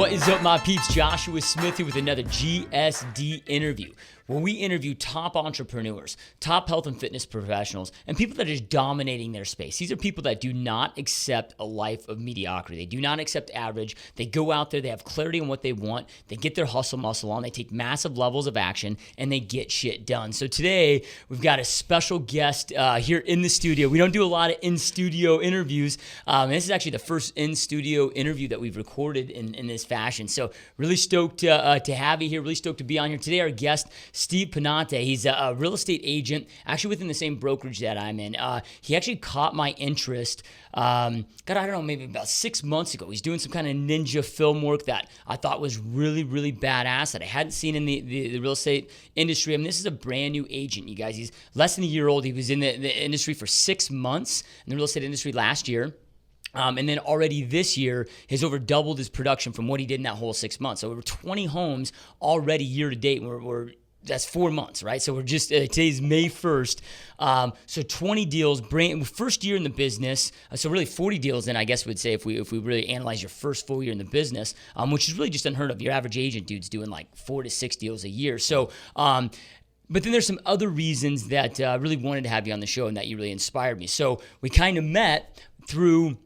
What is up, my peeps? Joshua Smith here with another GSD interview, where we interview top entrepreneurs, top health and fitness professionals, and people that are just dominating their space. These are people that do not accept a life of mediocrity. They do not accept average. They go out there, they have clarity on what they want, they get their hustle muscle on, they take massive levels of action, and they get shit done. So today, we've got a special guest here in the studio. We don't do a lot of in-studio interviews. This is actually the first in-studio interview that we've recorded in this fashion. So really stoked to have you here, really stoked to be on here. Today, our guest, Steve Penate. He's a real estate agent, actually within the same brokerage that I'm in. He actually caught my interest, I don't know, maybe about 6 months ago. He's doing some kind of ninja film work that I thought was really, really badass that I hadn't seen in the real estate industry. I mean, this is a brand new agent, you guys. He's less than a year old. He was in the industry for 6 months, in the real estate industry last year. And then already this year has over doubled his production from what he did in that whole 6 months. So over 20 homes already year to date. That's 4 months, right? So we're just, today's May 1st. So 20 deals, first year in the business. So really 40 deals in, I guess we'd say, if we really analyze your first full year in the business, which is really just unheard of. Your average agent dude's doing like 4 to 6 deals a year. So, but then there's some other reasons that really wanted to have you on the show and that you really inspired me. So we kind of met through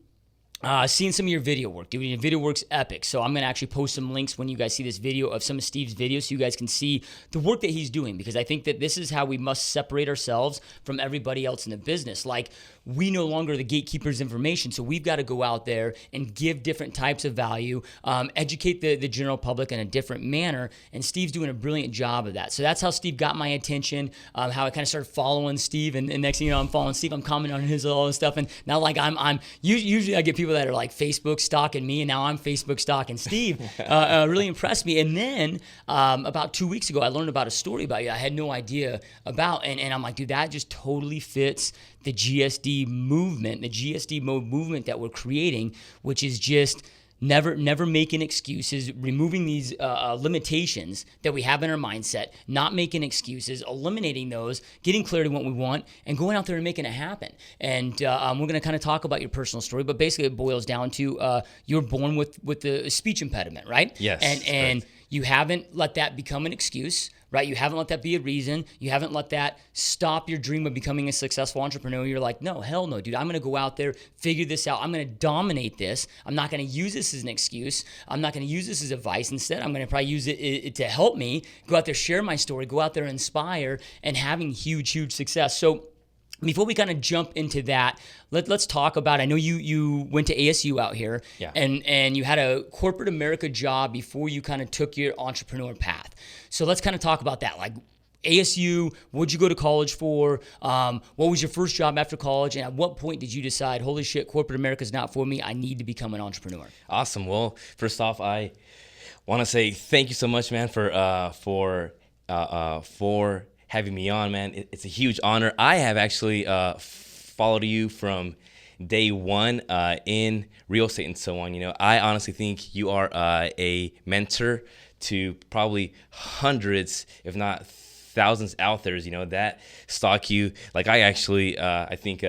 seeing some of your video work. Dude, your video work's epic. So I'm going to actually post some links when you guys see this video of some of Steve's videos so you guys can see the work that he's doing, because I think that this is how we must separate ourselves from everybody else in the business. Like, we no longer are the gatekeepers of information, so we've got to go out there and give different types of value, educate the general public in a different manner, and Steve's doing a brilliant job of that. So that's how Steve got my attention, how I kind of started following Steve, and next thing you know, I'm following Steve, I'm commenting on his all this stuff, and now like I'm usually I get people that are like Facebook stalking me, and now I'm Facebook stalking Steve. Really impressed me. And then about 2 weeks ago, I learned about a story about you I had no idea about, and I'm like, dude, that just totally fits the GSD movement, the GSD mode movement that we're creating, which is just never making excuses, removing these limitations that we have in our mindset, not making excuses, eliminating those, getting clarity on what we want, and going out there and making it happen. And we're going to kind of talk about your personal story, but basically it boils down to you're born with the speech impediment, right? Yes. And you haven't let that become an excuse, right? You haven't let that be a reason. You haven't let that stop your dream of becoming a successful entrepreneur. You're like, no, hell no, dude. I'm going to go out there, figure this out. I'm going to dominate this. I'm not going to use this as an excuse. I'm not going to use this as advice. Instead, I'm going to probably use it to help me go out there, share my story, go out there, inspire, and having huge success. So before we kind of jump into that, let's talk about, I know you went to ASU out here, yeah, and you had a corporate America job before you kind of took your entrepreneur path. So let's kind of talk about that. Like, ASU, what'd you go to college for? What was your first job after college? And at what point did you decide, holy shit, corporate America is not for me, I need to become an entrepreneur? Awesome. Well, first off, I want to say thank you so much, man, for having me on, man. It's a huge honor. I have actually followed you from day one in real estate and so on. You know, I honestly think you are a mentor to probably hundreds, if not thousands out there, you know, that stalk you. Like, I actually, I think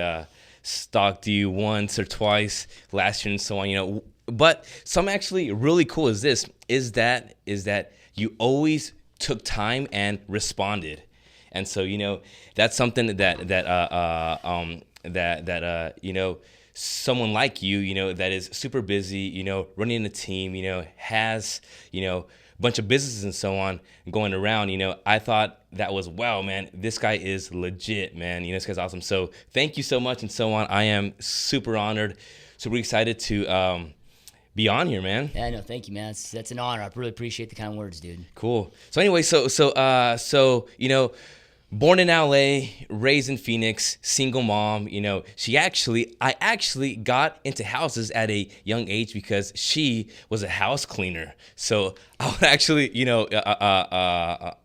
stalked you once or twice last year and so on, you know. But something actually really cool is that you always took time and responded. And so, you know, that's something that you know, someone like you know, that is super busy, you know, running a team, you know, has, you know, a bunch of businesses and so on going around, you know, I thought that was, wow, man, this guy is legit, man. You know, this guy's awesome. So thank you so much and so on. I am super honored, super excited to be on here, man. Yeah, no, thank you, man. That's an honor. I really appreciate the kind words, dude. Cool. So anyway, so you know, born in LA, raised in Phoenix, single mom, you know, I actually got into houses at a young age because she was a house cleaner. So I would actually, you know, I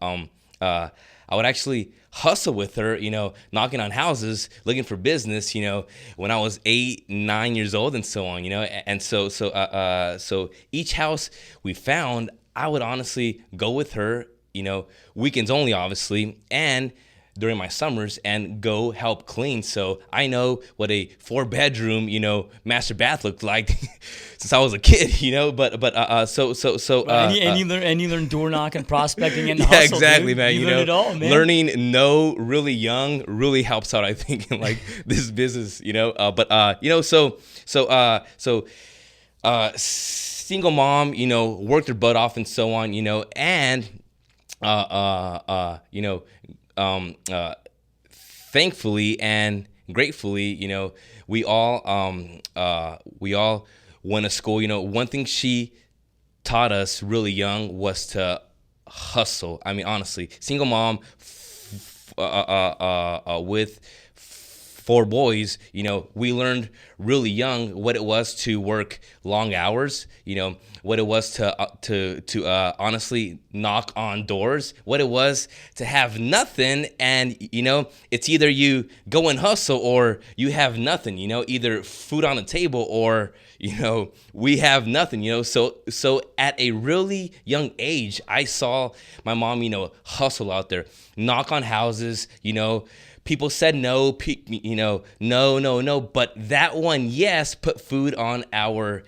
would actually hustle with her, you know, knocking on houses, looking for business, you know, when I was 8, 9 years old and so on, you know. And so each house we found, I would honestly go with her, you know, weekends only, obviously, and during my summers and go help clean. So I know what a 4-bedroom, master bath looked like since I was a kid, and you learn door knocking, prospecting, and the yeah, hustle, exactly, dude. man. You learn it all, man. Learning no really young really helps out, I think, in like this business, single mom, worked her butt off and so on, and thankfully and gratefully, we all went to school. One thing she taught us really young was to hustle. I mean, honestly, single mom with 4 boys, we learned really young what it was to work long hours, what it was to honestly knock on doors, what it was to have nothing. And, it's either you go and hustle or you have nothing, either food on the table or, we have nothing, So at a really young age, I saw my mom, hustle out there, knock on houses, people said no, no, but that one yes put food on our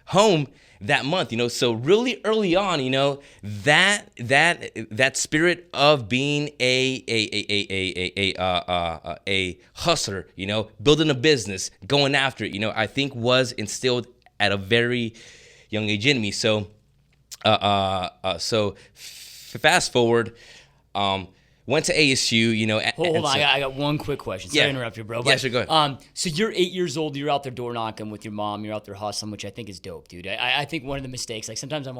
home that month. So really early on, that spirit of being a hustler, building a business, going after it, I think was instilled at a very young age in me. So fast forward. Went to ASU, Hold on, I got one quick question. Sorry to interrupt you, bro. Yeah, sure, go ahead. So you're 8 years old. You're out there door knocking with your mom. You're out there hustling, which I think is dope, dude. I think one of the mistakes, like sometimes I'm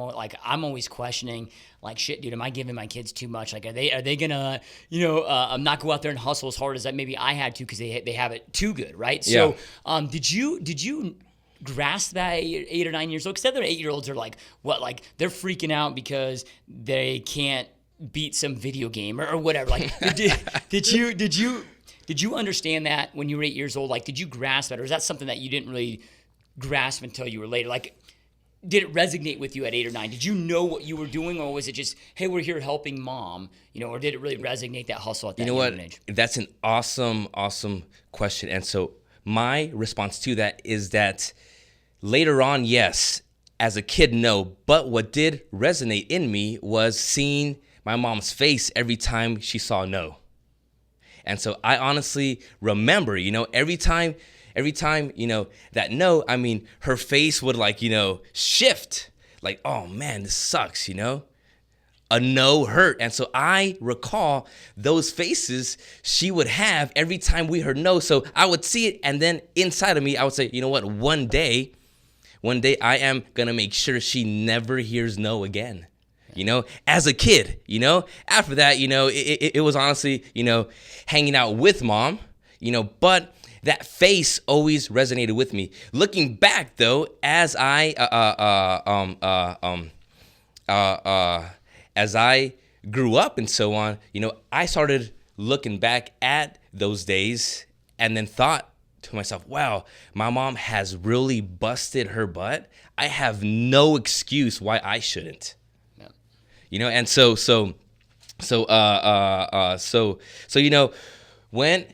always questioning, like, shit, dude, am I giving my kids too much? Like, are they gonna, not go out there and hustle as hard as that maybe I had to because they have it too good, right? So, did you grasp that 8 or 9 years old? Because other 8-year-olds are like, what? Like they're freaking out because they can't beat some video game or whatever. Like, did you understand that when you were 8 years old? Like, did you grasp that, or is that something that you didn't really grasp until you were later? Like, did it resonate with you at 8 or 9? Did you know what you were doing, or was it just, hey, we're here helping mom? Or did it really resonate, that hustle at that young age? That's an awesome question. And so my response to that is that later on, yes. As a kid, no. But what did resonate in me was seeing my mom's face every time she saw no. And so I honestly remember, every time, that no, I mean, her face would shift. Like, oh man, this sucks, A no hurt. And so I recall those faces she would have every time we heard no. So I would see it, and then inside of me, I would say, you know what, one day I am going to make sure she never hears no again. As a kid, after that, it was honestly, hanging out with mom, but that face always resonated with me. Looking back though, as I grew up and so on, I started looking back at those days and then thought to myself, wow, my mom has really busted her butt. I have no excuse why I shouldn't. And so went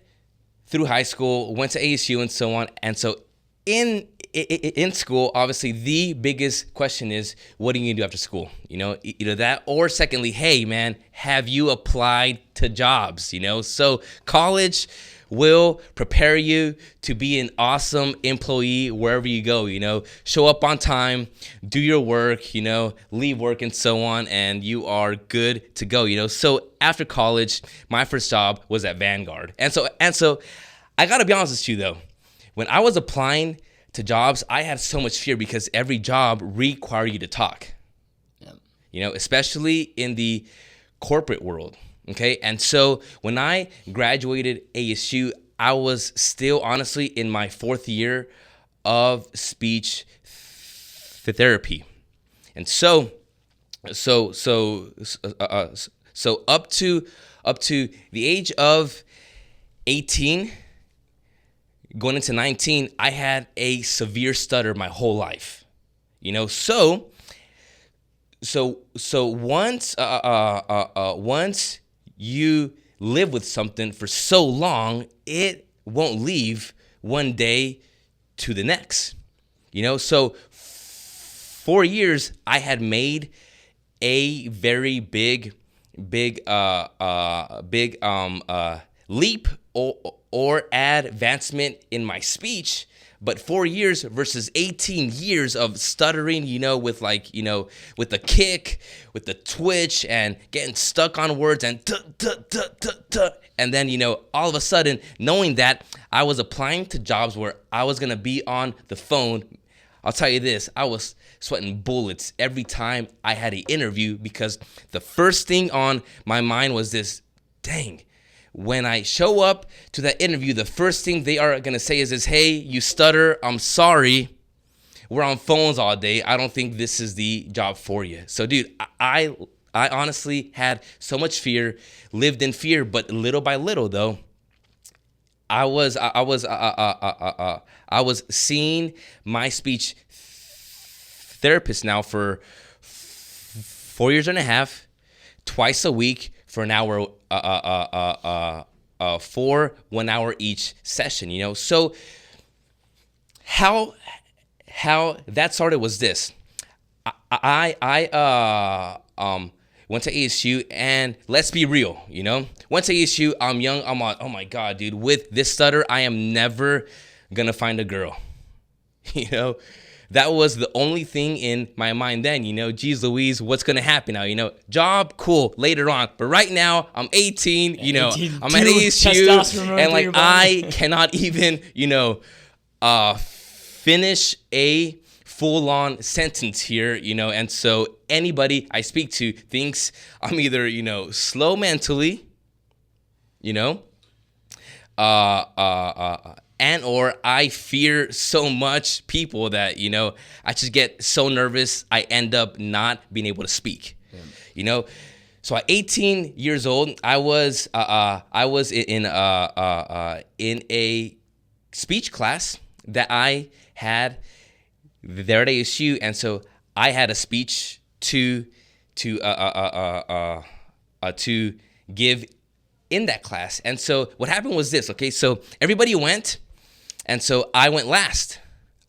through high school, went to ASU and so on. And so in school, obviously the biggest question is, what are you gonna do after school? Either that, or secondly, hey man, have you applied to jobs? So college will prepare you to be an awesome employee wherever you go, show up on time, do your work, leave work and so on, and you are good to go, So after college, my first job was at Vanguard. And so I gotta be honest with you though, when I was applying to jobs, I had so much fear because every job required you to talk, especially in the corporate world. Okay, and so when I graduated ASU, I was still honestly in my 4th year of speech therapy, and so up to the age of 18, going into 19, I had a severe stutter my whole life, So once you live with something for so long, it won't leave one day to the next. So 4 years I had made a very big leap or advancement in my speech. But 4 years versus 18 years of stuttering, with with the kick, with the twitch, and getting stuck on words, and and then, all of a sudden, knowing that I was applying to jobs where I was going to be on the phone. I'll tell you this, I was sweating bullets every time I had an interview, because the first thing on my mind was this: dang, when I show up to that interview, the first thing they are going to say is, hey, you stutter, I'm sorry, we're on phones all day, I don't think this is the job for you. So, dude, I honestly had so much fear, lived in fear, but little by little, though, I was seeing my speech therapist now for 4 years and a half, twice a week for an hour, 4 1 hour each session. So how that started was this: I went to ASU, and let's be real, went to ASU, I'm young, I'm like, oh my God, dude, with this stutter, I am never gonna find a girl. That was the only thing in my mind then, geez Louise, what's gonna happen now? Job, cool, later on. But right now, I'm 18, 18, I'm at ASU, and like I cannot even, finish a full-on sentence here, and so anybody I speak to thinks I'm either, slow mentally, and or I fear so much people that, I just get so nervous I end up not being able to speak. Yeah. So at 18 years old, I was in a speech class that I had there at ASU, and so I had a speech to give in that class. And so what happened was this, okay? So everybody went, and so I went last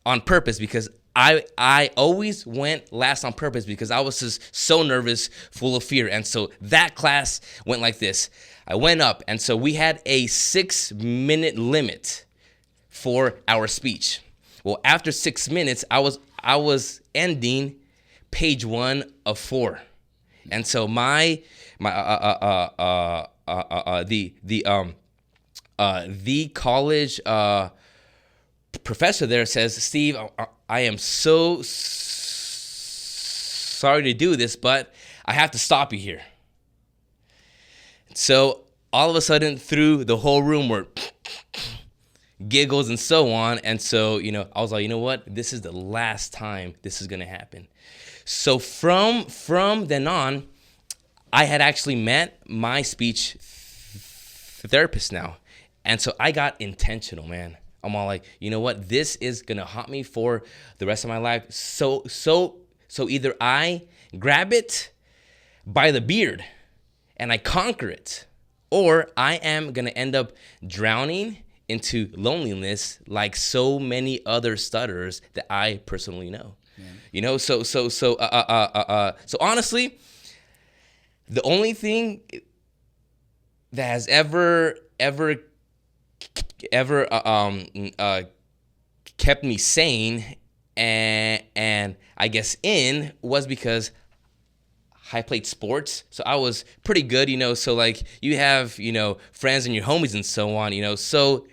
on purpose, because I always went last on purpose because I was just so nervous, full of fear. And so that class went like this. I went up, and so we had a 6-minute limit for our speech. Well, after 6 minutes, I was ending page 1 of 4, and so the college professor there says, Steve, I am so sorry to do this, but I have to stop you here. So all of a sudden, through the whole room were giggles and so on. And so, I was like, you know what? This is the last time this is going to happen. So from then on, I had actually met my speech therapist now. And so I got intentional, man. I'm all like, you know what? This is going to haunt me for the rest of my life. So either I grab it by the beard and I conquer it, or I am going to end up drowning into loneliness like so many other stutterers that I personally know. Yeah. So honestly, the only thing that has ever kept me sane and I guess in was because I played sports, so I was pretty good, so like you have, friends and your homies and so on, so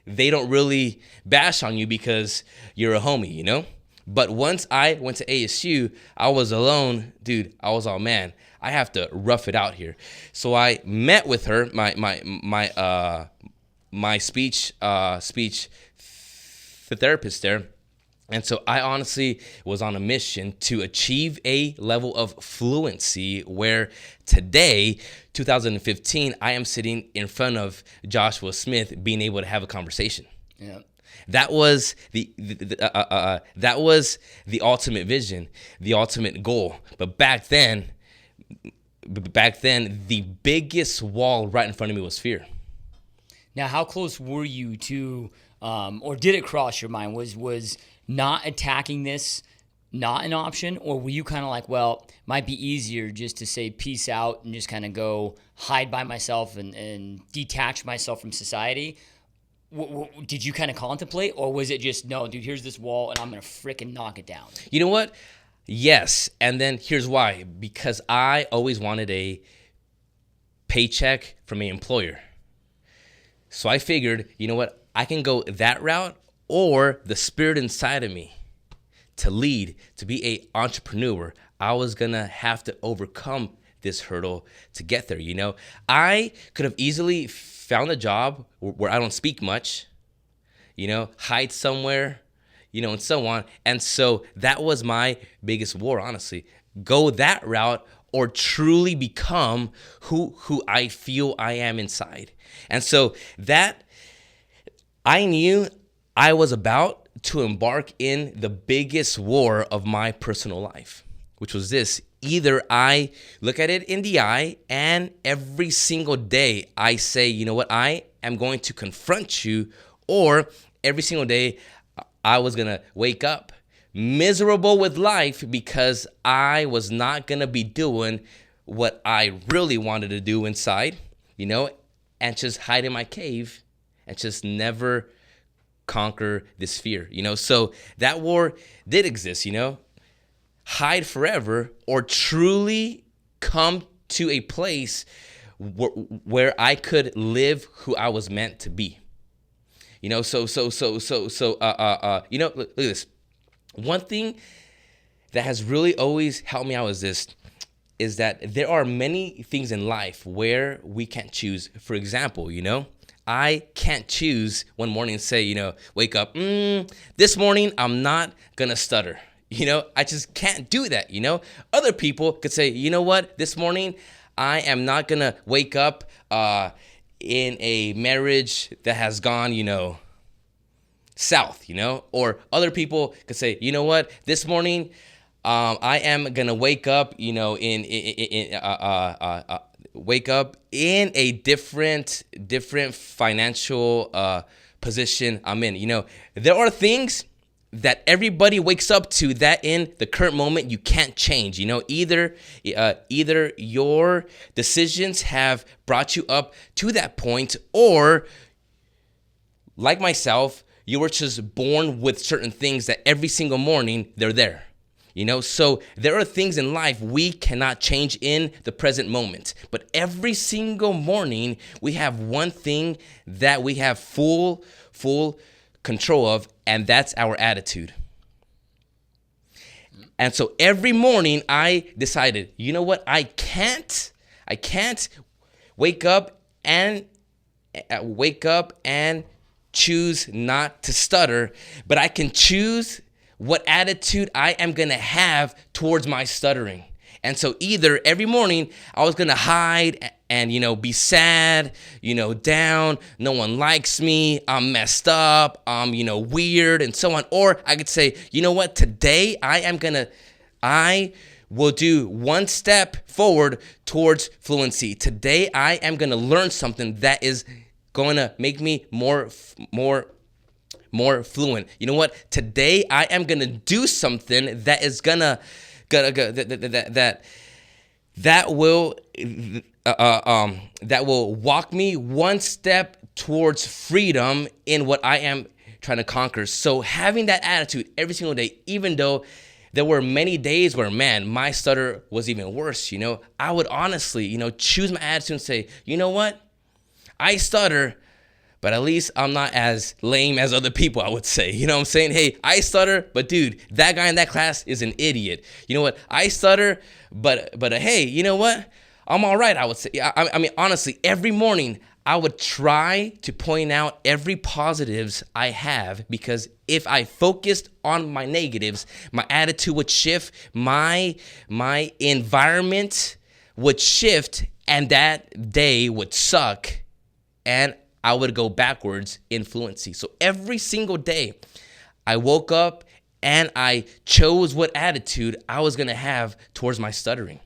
they don't really bash on you because you're a homie, But once I went to ASU, I was alone, dude. I was all, man, I have to rough it out here. So I met with her, my speech therapist there. And so I honestly was on a mission to achieve a level of fluency where today, 2015, I am sitting in front of Joshua Smith being able to have a conversation. Yeah. That was that was the ultimate vision, the ultimate goal. But back then, the biggest wall right in front of me was fear. Now, how close were you to, or did it cross your mind? Was not attacking this not an option, or were you kind of like, well, might be easier just to say peace out and just kind of go hide by myself and detach myself from society? Did you kind of contemplate, or was it just, no, dude, here's this wall and I'm going to freaking knock it down? You know what? Yes. And then here's why. Because I always wanted a paycheck from an employer. So I figured, you know what? I can go that route, or the spirit inside of me to lead, to be an entrepreneur. I was going to have to overcome this hurdle to get there, you know? I could have easily found a job where I don't speak much, you know, hide somewhere, you know, and so on. And so that was my biggest war, honestly. Go that route, or truly become who I feel I am inside. And so that I knew I was about to embark in the biggest war of my personal life, which was this. Either I look at it in the eye, and every single day I say, you know what, I am going to confront you, or every single day I was going to wake up miserable with life because I was not going to be doing what I really wanted to do inside, you know, and just hide in my cave and just never conquer this fear, you know. So that war did exist, you know. Hide forever, or truly come to a place where I could live who I was meant to be. You know, so you know, look at this. One thing that has really always helped me out is that there are many things in life where we can't choose. For example, you know, I can't choose one morning and say, you know, wake up, this morning I'm not gonna stutter. You know, I just can't do that, you know. Other people could say, you know what, this morning I am not gonna wake up in a marriage that has gone, you know, south, you know. Or other people could say, you know what, this morning I am gonna wake up, you know, wake up in a different financial position I'm in. You know, there are things that everybody wakes up to that in the current moment you can't change. You know, either your decisions have brought you up to that point, or like myself, you were just born with certain things that every single morning they're there. You know, so there are things in life we cannot change in the present moment, but every single morning we have one thing that we have full control of, and that's our attitude. And so every morning I decided, you know what, I can't wake up and choose not to stutter, but I can choose what attitude I am gonna have towards my stuttering. And so either every morning I was gonna hide and, you know, be sad, you know, down, no one likes me, I'm messed up, I'm, you know, weird and so on. Or I could say, you know what, today I will do one step forward towards fluency. Today I am gonna learn something that is gonna make me more fluent. You know what? Today I am gonna do something that is gonna that will walk me one step towards freedom in what I am trying to conquer. So having that attitude every single day, even though there were many days where, man, my stutter was even worse, you know, I would honestly, you know, choose my attitude and say, you know what? I stutter, but at least I'm not as lame as other people, I would say. You know what I'm saying? Hey, I stutter, but dude, that guy in that class is an idiot. You know what? I stutter, but hey, you know what? I'm all right, I would say. I mean, honestly, every morning I would try to point out every positives I have, because if I focused on my negatives, my attitude would shift, my environment would shift, and that day would suck. And I would go backwards in fluency. So every single day, I woke up and I chose what attitude I was going to have towards my stuttering.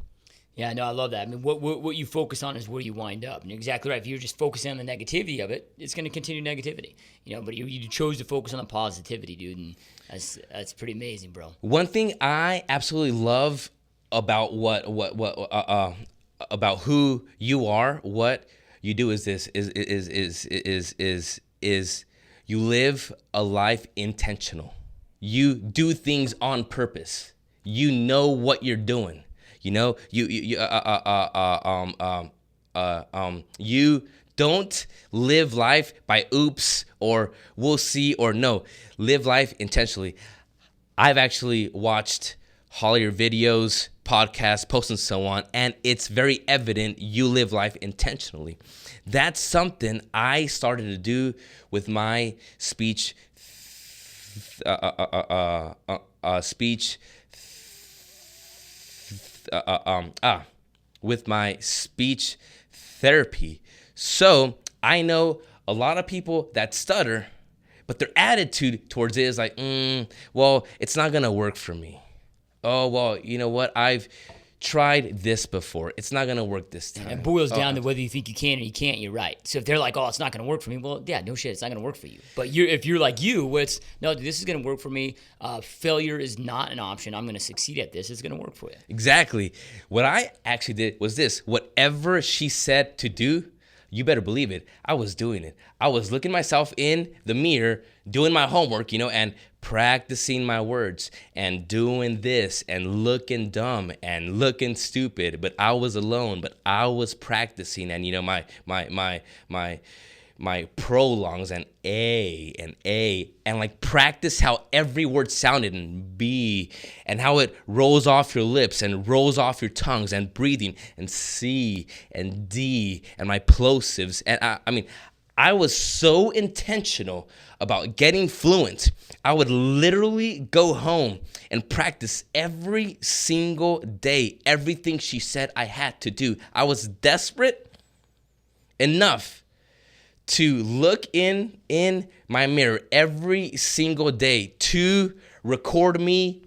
Yeah, no, I love that. I mean, what you focus on is where you wind up. And you're exactly right. If you're just focusing on the negativity of it, it's going to continue negativity. But you chose to focus on the positivity, dude, and that's pretty amazing, bro. One thing I absolutely love about about who you are, what you do is this is you live a life intentional. You do things on purpose. You know what you're doing. You don't live life by oops or we'll see or no. Live life intentionally. I've actually watched all your videos, podcasts, posts, and so on, and it's very evident you live life intentionally. That's something I started to do with my speech with my speech therapy. So I know a lot of people that stutter, but their attitude towards it is like, well, it's not gonna work for me. Oh, well, you know what? I've tried this before. It's not gonna work this time. It boils down to whether you think you can or you can't. You're right. So if they're like, oh, it's not gonna work for me, well, yeah, no shit, it's not gonna work for you. But if you're like you, where it's no, this is gonna work for me. Failure is not an option. I'm gonna succeed at this. It's gonna work for you. Exactly. What I actually did was this: whatever she said to do, you better believe it. I was doing it. I was looking myself in the mirror, doing my homework, and practicing my words and doing this and looking dumb and looking stupid. But I was alone, but I was practicing. And, my prolongs and A and like practice how every word sounded and B and how it rolls off your lips and rolls off your tongues and breathing and C and D and my plosives. And I was so intentional about getting fluent. I would literally go home and practice every single day, everything she said I had to do. I was desperate enough to look in my mirror every single day to record me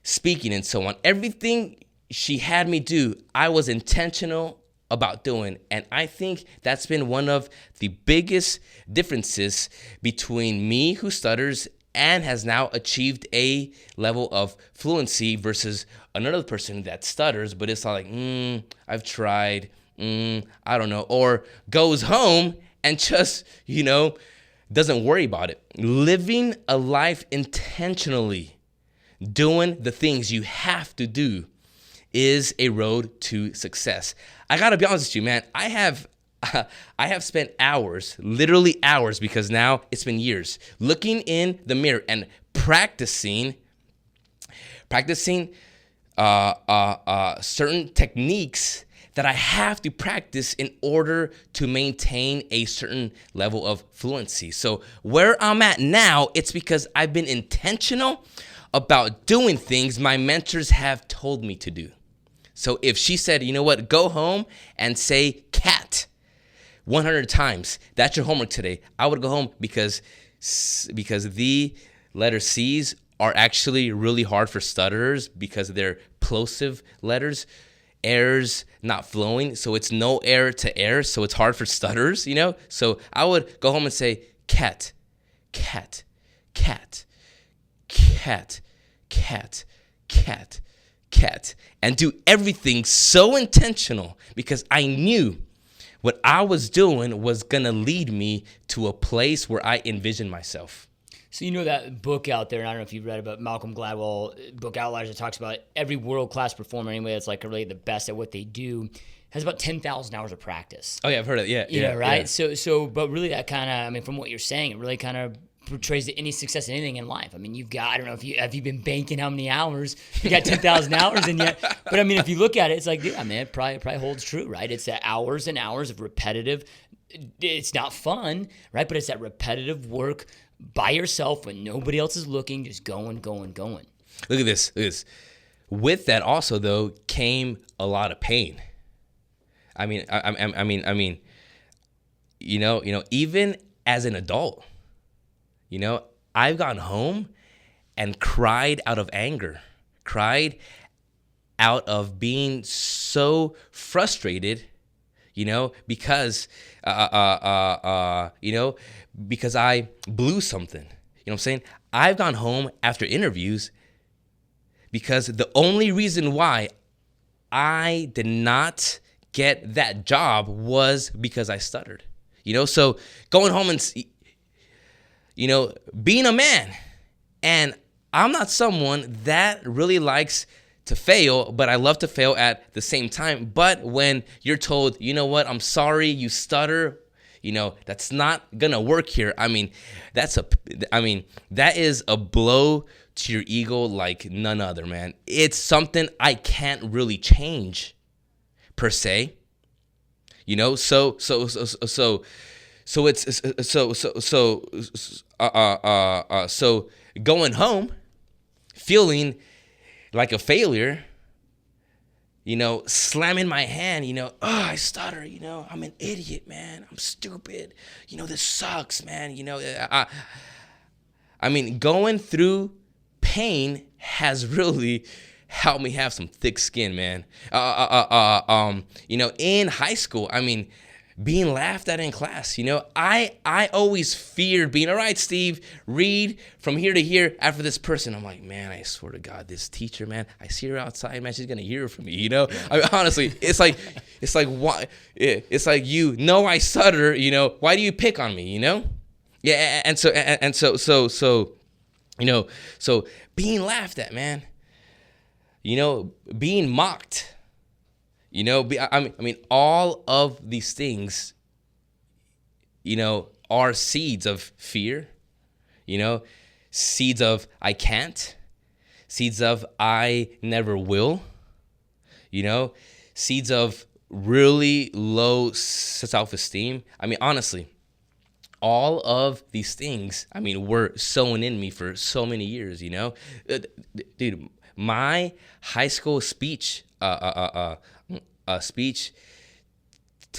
speaking and so on. Everything she had me do, I was intentional about doing. And I think that's been one of the biggest differences between me, who stutters and has now achieved a level of fluency, versus another person that stutters, but it's like, I've tried, I don't know, or goes home and just, doesn't worry about it. Living a life intentionally, doing the things you have to do, is a road to success. I gotta be honest with you, man. I have spent hours, literally hours, because now it's been years, looking in the mirror and practicing certain techniques that I have to practice in order to maintain a certain level of fluency. So where I'm at now, it's because I've been intentional about doing things my mentors have told me to do. So if she said, you know what, go home and say cat 100 times, that's your homework today, I would go home because the letter C's are actually really hard for stutterers because they're plosive letters. Airs not flowing, so it's no air to air, so it's hard for stutterers, So I would go home and say cat, cat, cat, cat, cat, cat, cat, and do everything so intentional because I knew what I was doing was gonna lead me to a place where I envisioned myself. So that book out there, and I don't know if you've read about Malcolm Gladwell, book Outliers, that talks about every world-class performer, anyway, that's like really the best at what they do, has about 10,000 hours of practice. Oh yeah, I've heard it. Yeah, right. Yeah. So, but really, that kind of, from what you're saying, it really kind of portrays any success in anything in life. You've got, I don't know if you've been banking how many hours, you got 10,000 hours in yet, but if you look at it, it's like, yeah, man, it probably holds true, right? It's that hours and hours of repetitive. It's not fun, right? But it's that repetitive work by yourself when nobody else is looking, just going. Look at this. With that also, though, came a lot of pain. even as an adult, I've gone home and cried out of anger, cried out of being so frustrated, because because I blew something. You know what I'm saying? I've gone home after interviews because the only reason why I did not get that job was because I stuttered. So going home and being a man, and I'm not someone that really likes to fail, but I love to fail at the same time. But when you're told, you know what, I'm sorry, you stutter, that's not gonna work here. That is a blow to your ego like none other, man. It's something I can't really change per se. So going home feeling like a failure, slamming my hand, I stutter, I'm an idiot, man. I'm stupid. This sucks, man. Going through pain has really helped me have some thick skin, man. In high school, being laughed at in class, I always feared being, all right, Steve, read from here to here after this person. I'm like, man, I swear to God, this teacher, man, I see her outside, man, she's gonna hear from me, honestly, it's like why? It's like, I stutter, why do you pick on me, Yeah, and so being laughed at, man, being mocked. All of these things, are seeds of fear, seeds of I can't, seeds of I never will, seeds of really low self-esteem. Honestly, all of these things, were sown in me for so many years, Dude, my high school speech,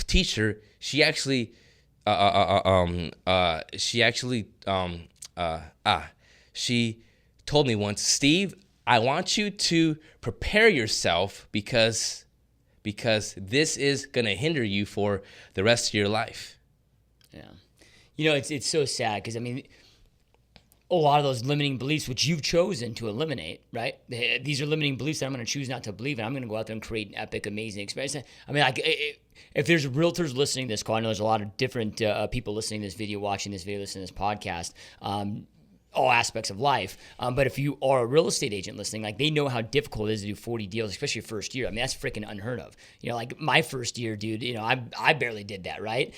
teacher, she actually she told me once, Steve, I want you to prepare yourself because this is gonna hinder you for the rest of your life. Yeah, it's so sad because a lot of those limiting beliefs, which you've chosen to eliminate, right? These are limiting beliefs that I'm going to choose not to believe in. I'm going to go out there and create an epic, amazing experience. If there's realtors listening to this call, I know there's a lot of different people listening to this video, watching this video, listening to this podcast, all aspects of life. But if you are a real estate agent listening, they know how difficult it is to do 40 deals, especially your first year. That's freaking unheard of. My first year, dude, I barely did that, right?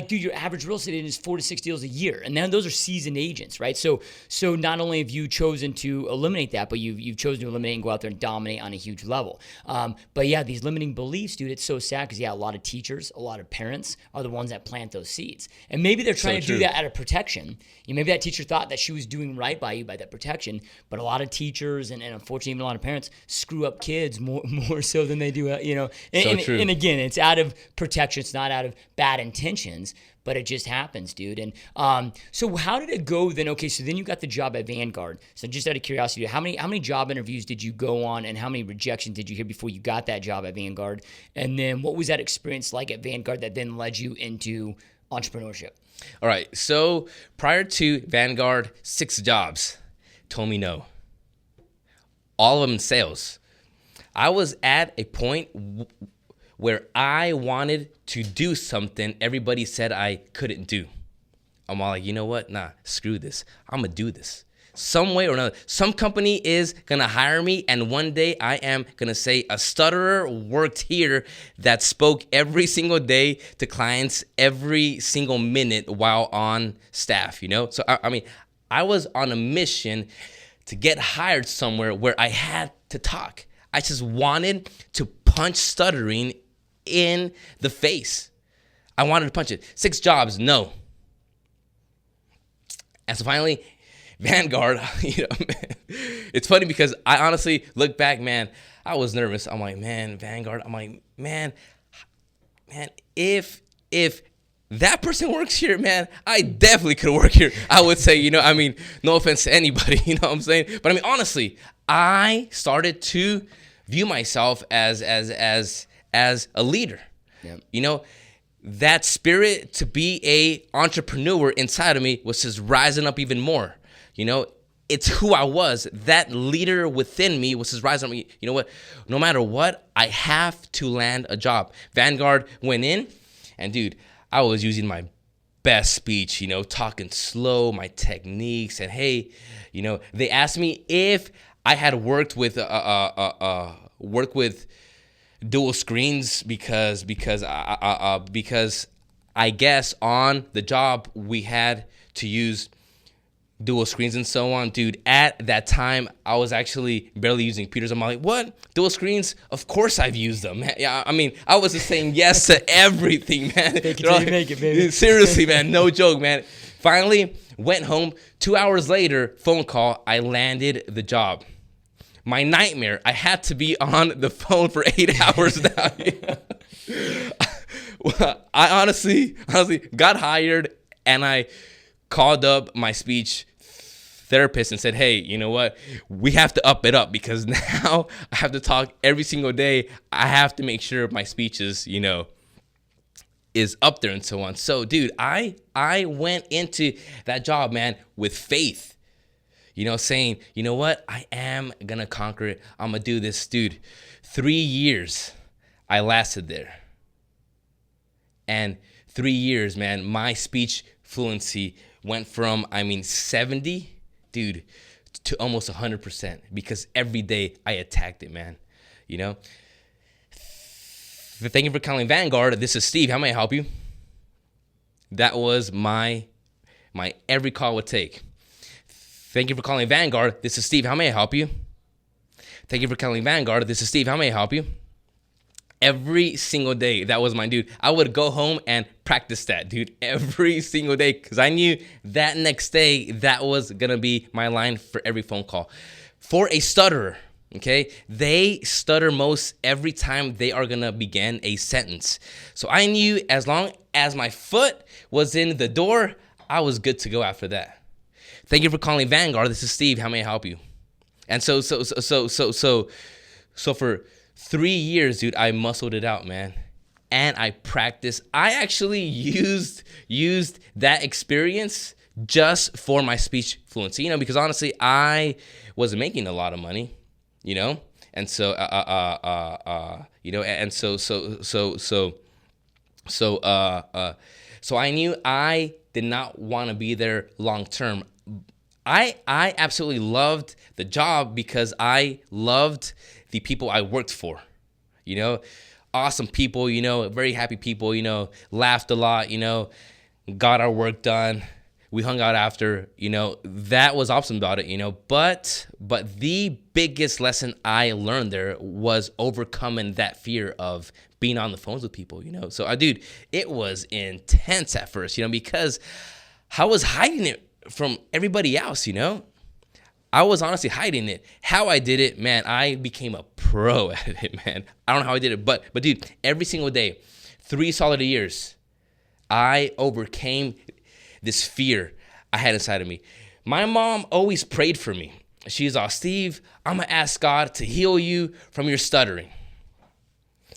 Dude, your average real estate agent is 4 to 6 deals a year. And then those are seasoned agents, right? So not only have you chosen to eliminate that, but you've chosen to eliminate and go out there and dominate on a huge level. But yeah, these limiting beliefs, dude, it's so sad because a lot of teachers, a lot of parents are the ones that plant those seeds. And maybe they're trying to do that out of protection. Maybe that teacher thought that she was doing right by you by that protection, but a lot of teachers and unfortunately even a lot of parents screw up kids more so than they do, True. And again, it's out of protection. It's not out of bad intentions, but it just happens, dude. And so how did it go then? Okay, so then you got the job at Vanguard. So just out of curiosity, how many job interviews did you go on and how many rejections did you hear before you got that job at Vanguard? And then what was that experience like at Vanguard that then led you into entrepreneurship? All right, so prior to Vanguard, 6 jobs told me no. All of them in sales. I was at a point where I wanted to do something everybody said I couldn't do. I'm all like, you know what? Nah, screw this. I'm going to do this. Some way or another. Some company is going to hire me, and one day I am going to say a stutterer worked here that spoke every single day to clients every single minute while on staff, So, I was on a mission to get hired somewhere where I had to talk. I just wanted to punch stuttering in the face. I wanted to punch it. 6 jobs, no. And so finally, Vanguard, man, it's funny because I honestly look back, man, I was nervous. I'm like, man, Vanguard. I'm like, man, if if that person works here, man, I definitely could work here. I would say, I mean, no offense to anybody, you know what I'm saying? But I mean, honestly, I started to view myself as a leader. Yep. That spirit to be a entrepreneur inside of me was just rising up even more. It's who I was. That leader within me was just rising up. You know what? No matter what, I have to land a job. Vanguard went in, and dude, I was using my best speech, talking slow, my techniques, and hey, they asked me if I had worked with dual screens because I guess on the job we had to use dual screens and so on. Dude, at that time I was actually barely using computers. I'm like, what? Dual screens? Of course I've used them. Yeah, I mean, I was just saying yes to everything, man. Make it till you make it, baby. Seriously, man, no joke, man. Finally went home. 2 hours later, phone call, I landed the job. My nightmare, I had to be on the phone for 8 hours now. I honestly got hired, and I called up my speech therapist and said, hey, you know what? We have to up it up because now I have to talk every single day. I have to make sure my speech is up there and so on. So, dude, I went into that job, man, with faith. Saying, you know what? I am going to conquer it. I'm going to do this. Dude, 3 years I lasted there. And 3 years, man, my speech fluency went from, 70, dude, to almost 100% because every day I attacked it, man. Thank you for calling Vanguard. This is Steve. How may I help you? That was my every call would take. Thank you for calling Vanguard. This is Steve. How may I help you? Thank you for calling Vanguard. This is Steve. How may I help you? Every single day, that was my dude. I would go home and practice that, dude, every single day because I knew that next day that was going to be my line for every phone call. For a stutterer, okay, they stutter most every time they are going to begin a sentence. So I knew as long as my foot was in the door, I was good to go after that. Thank you for calling Vanguard. This is Steve. How may I help you? And so for 3 years, dude, I muscled it out, man. And I practiced. I actually used that experience just for my speech fluency, because honestly, I wasn't making a lot of money, and so so I knew I did not want to be there long term. I absolutely loved the job because I loved the people I worked for, awesome people, very happy people, laughed a lot, got our work done. We hung out after, that was awesome about it, but the biggest lesson I learned there was overcoming that fear of being on the phones with people, So, dude, it was intense at first, because I was hiding it from everybody else, I was honestly hiding it. How I did it, man, I became a pro at it, man. I don't know how I did it, but dude, every single day, 3 solid years, I overcame this fear I had inside of me. My mom always prayed for me. She's all, Steve, I'm going to ask God to heal you from your stuttering.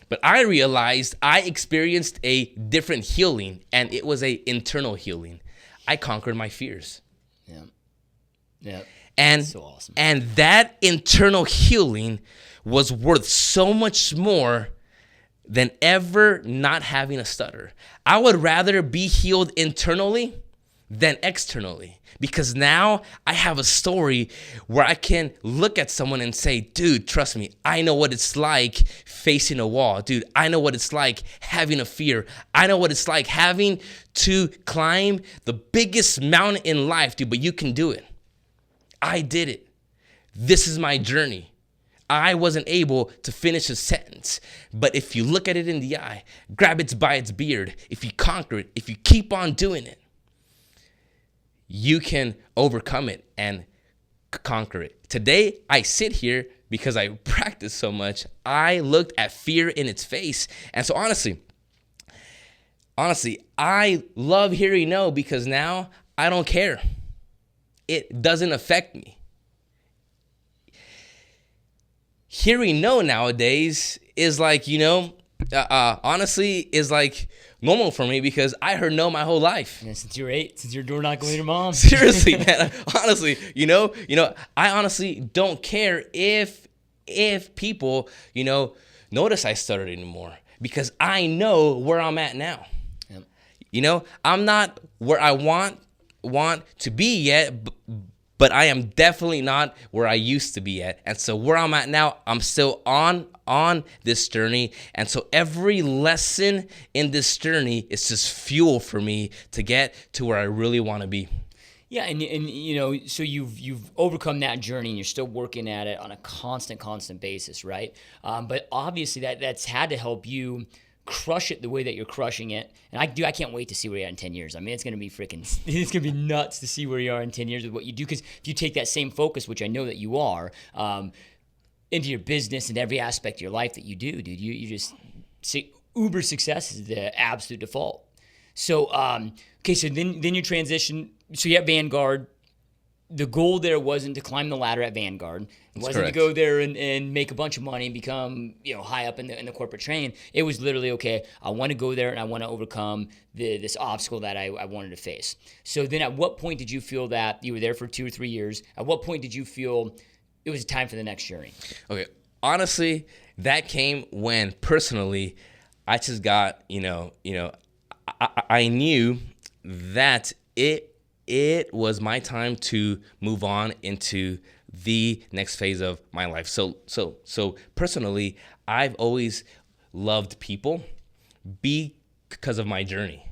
But I realized I experienced a different healing, and it was an internal healing. I conquered my fears. Yeah. And so awesome. And that internal healing was worth so much more than ever not having a stutter. I would rather be healed internally than externally because now I have a story where I can look at someone and say, dude, trust me, I know what it's like facing a wall. Dude, I know what it's like having a fear. I know what it's like having to climb the biggest mountain in life, dude, but you can do it. I did it. This is my journey. I wasn't able to finish a sentence, but if you look at it in the eye, grab it by its beard, if you conquer it, if you keep on doing it, you can overcome it and conquer it. Today, I sit here because I practiced so much. I looked at fear in its face. And so honestly, honestly, I love hearing no because now I don't care. It doesn't affect me. Hearing no nowadays is like, honestly, is like normal for me because I heard no my whole life. Yeah, since you're 8, since you're door knocking with your mom. Seriously, man. Honestly, I honestly don't care if people, notice I stuttered anymore because I know where I'm at now. Yep. I'm not where I want to be yet, but I am definitely not where I used to be at. And so where I'm at now, I'm still on this journey. And so every lesson in this journey is just fuel for me to get to where I really want to be. Yeah, and so you've overcome that journey, and you're still working at it on a constant basis, right? But obviously that's had to help you crush it the way that you're crushing it. And I can't wait to see where you're at in 10 years. I mean, it's going to be nuts to see where you are in 10 years with what you do. Because if you take that same focus, which I know that you are, into your business and every aspect of your life that you do, dude, you just see uber success is the absolute default. So, okay, so then you transition. So you have Vanguard. The goal there wasn't to climb the ladder at Vanguard. It wasn't to go there and make a bunch of money and become high up in the corporate train. It was literally, okay, I want to go there and I want to overcome this obstacle that I wanted to face. So then at what point did you feel that you were there for 2 or 3 years? At what point did you feel it was time for the next journey? Okay, honestly, that came when personally I just got, I knew that it was my time to move on into the next phase of my life. So personally, I've always loved people because of my journey,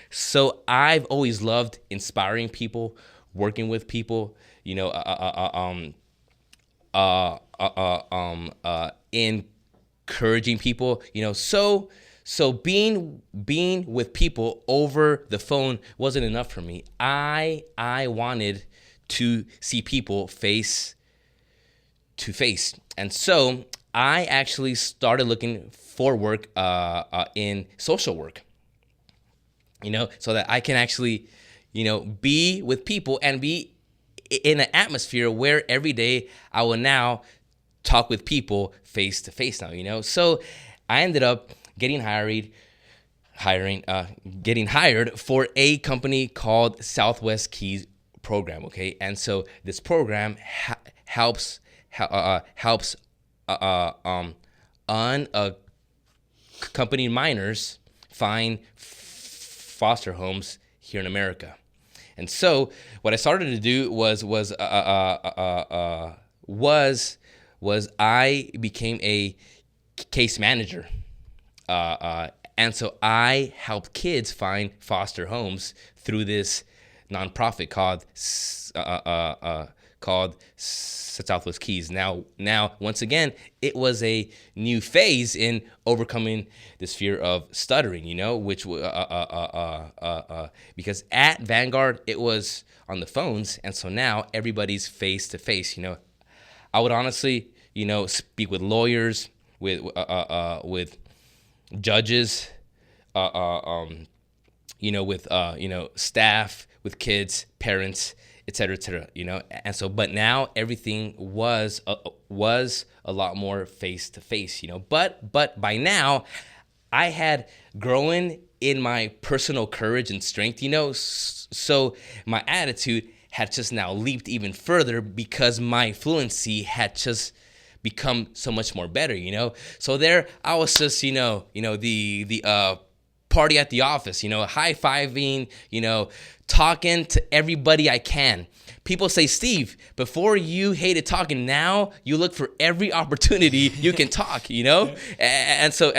So I've always loved inspiring people, working with people, encouraging people, So being with people over the phone wasn't enough for me. I wanted to see people face to face. And so I actually started looking for work in social work. So that I can actually, be with people and be in an atmosphere where every day I will now talk with people face to face now, So I ended up getting hired for a company called Southwest Keys program. Okay, and so this program helps unaccompanied minors find foster homes here in America. And so what I started to do was I became a case manager. And so I help kids find foster homes through this nonprofit called Southwest Keys. Now, once again, it was a new phase in overcoming this fear of stuttering, which because at Vanguard it was on the phones, and so now everybody's face to face. I would honestly, speak with lawyers, with judges, with staff, with kids, parents, et cetera, and so, but now everything was a lot more face to face, but by now I had grown in my personal courage and strength, so my attitude had just now leaped even further because my fluency had just become so much more better, So there I was just, the party at the office, high-fiving, talking to everybody I can. People say, Steve, before you hated talking, now you look for every opportunity you can talk, And so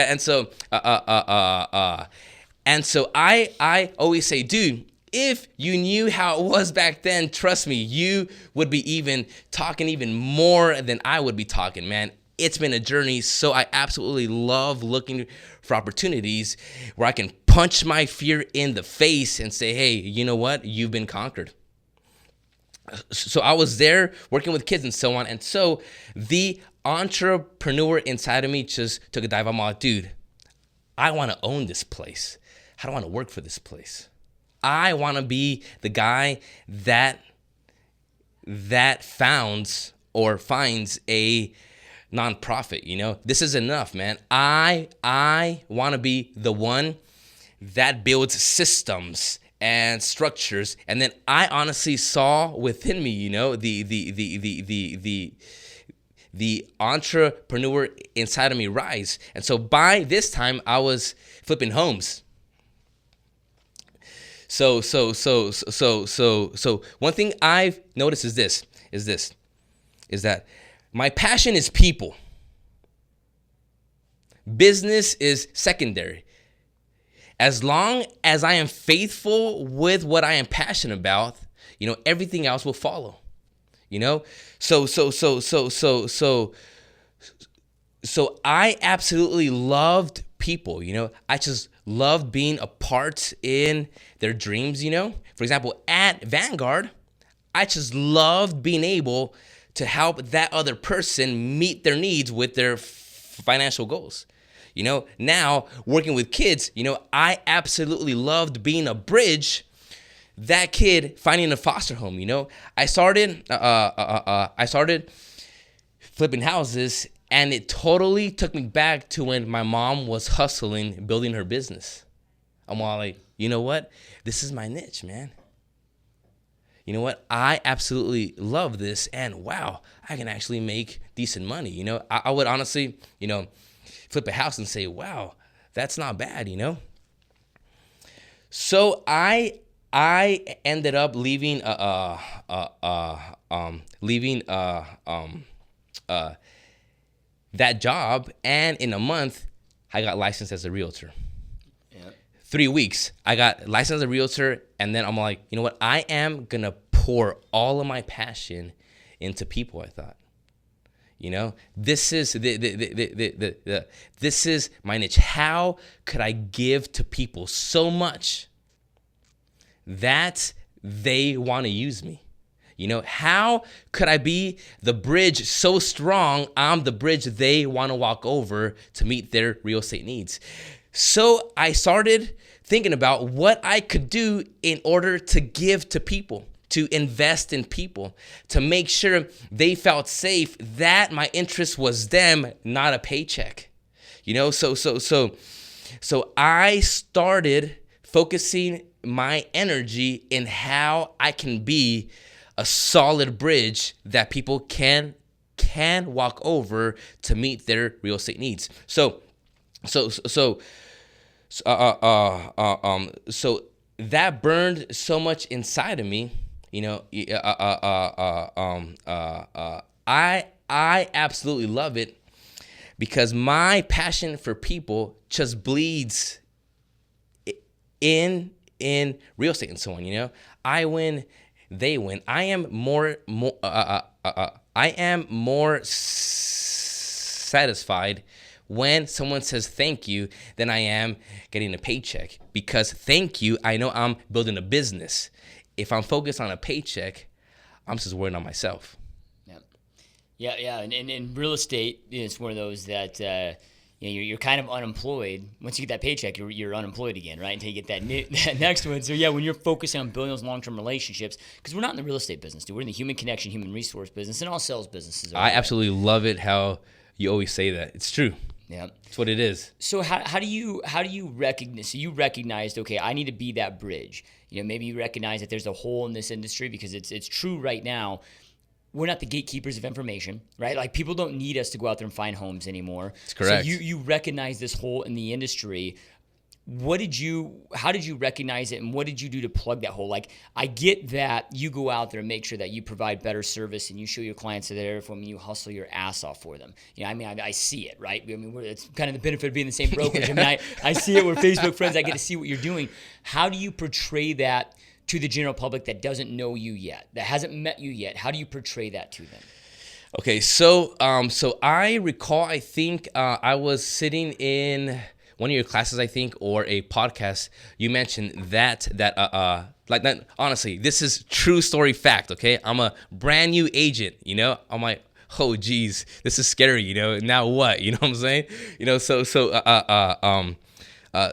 I always say, dude, if you knew how it was back then, trust me, you would be even talking even more than I would be talking, man. It's been a journey, so I absolutely love looking for opportunities where I can punch my fear in the face and say, hey, you know what? You've been conquered. So I was there working with kids and so on. And so the entrepreneur inside of me just took a dive. I'm like, dude, I want to own this place. I don't want to work for this place. I want to be the guy that founds or finds a nonprofit, you know? This is enough, man. I want to be the one that builds systems and structures. And then I honestly saw within me, you know, the entrepreneur inside of me rise. And so by this time I was flipping homes. So one thing I've noticed is that my passion is people. Business is secondary. As long as I am faithful with what I am passionate about, you know, everything else will follow. You know? So I absolutely loved people, you know. I just loved being a part in their dreams, you know. For example, at Vanguard, I just loved being able to help that other person meet their needs with their financial goals. You know, now working with kids, you know, I absolutely loved being a bridge, that kid finding a foster home, you know. I started flipping houses, and it totally took me back to when my mom was hustling, building her business. I'm all like, you know what? This is my niche, man. You know what? I absolutely love this, and wow, I can actually make decent money. You know, I would honestly, you know, flip a house and say, wow, that's not bad, you know? So I ended up leaving that job, and in a month, I got licensed as a realtor. 3 weeks, I got licensed as a realtor, and then I'm like, you know what? I am gonna pour all of my passion into people. I thought, you know, this is this is my niche. How could I give to people so much that they want to use me? You know, how could I be the bridge so strong I'm the bridge they want to walk over to meet their real estate needs? So I started thinking about what I could do in order to give to people, to invest in people, to make sure they felt safe, that my interest was them, not a paycheck. You know, so I started focusing my energy in how I can be a solid bridge that people can walk over to meet their real estate needs. So that burned so much inside of me, you know. I absolutely love it because my passion for people just bleeds in real estate and so on. You know, I win, they win. I am more satisfied when someone says thank you than I am getting a paycheck, because thank you, I know I'm building a business. If I'm focused on a paycheck, I'm just worrying on myself. Yeah. And in real estate, it's one of those that you know, you're kind of unemployed. Once you get that paycheck, you're unemployed again, right? Until you get that next one. So yeah, when you're focusing on building those long-term relationships, because we're not in the real estate business, dude. We're in the human connection, human resource business, and all sales businesses. I absolutely love it how you always say that. It's true. Yeah, it's what it is. So how do you recognize? So you recognized, okay, I need to be that bridge. You know, maybe you recognize that there's a hole in this industry, because it's true right now. We're not the gatekeepers of information, right? Like, people don't need us to go out there and find homes anymore. That's correct. So you recognize this hole in the industry. How did you recognize it, and what did you do to plug that hole? Like, I get that you go out there and make sure that you provide better service and you show your clients that they're there for them and you hustle your ass off for them. You know, I mean, I see it, right? I mean, it's kind of the benefit of being in the same brokerage. I mean, I see it. We're Facebook friends. I get to see what you're doing. How do you portray that to the general public that doesn't know you yet, that hasn't met you yet? How do you portray that to them? Okay, so I recall, I think I was sitting in one of your classes, I think, or a podcast. You mentioned that honestly, this is true story fact. Okay, I'm a brand new agent. You know, I'm like, oh geez, this is scary. You know, now what? You know what I'm saying? You know,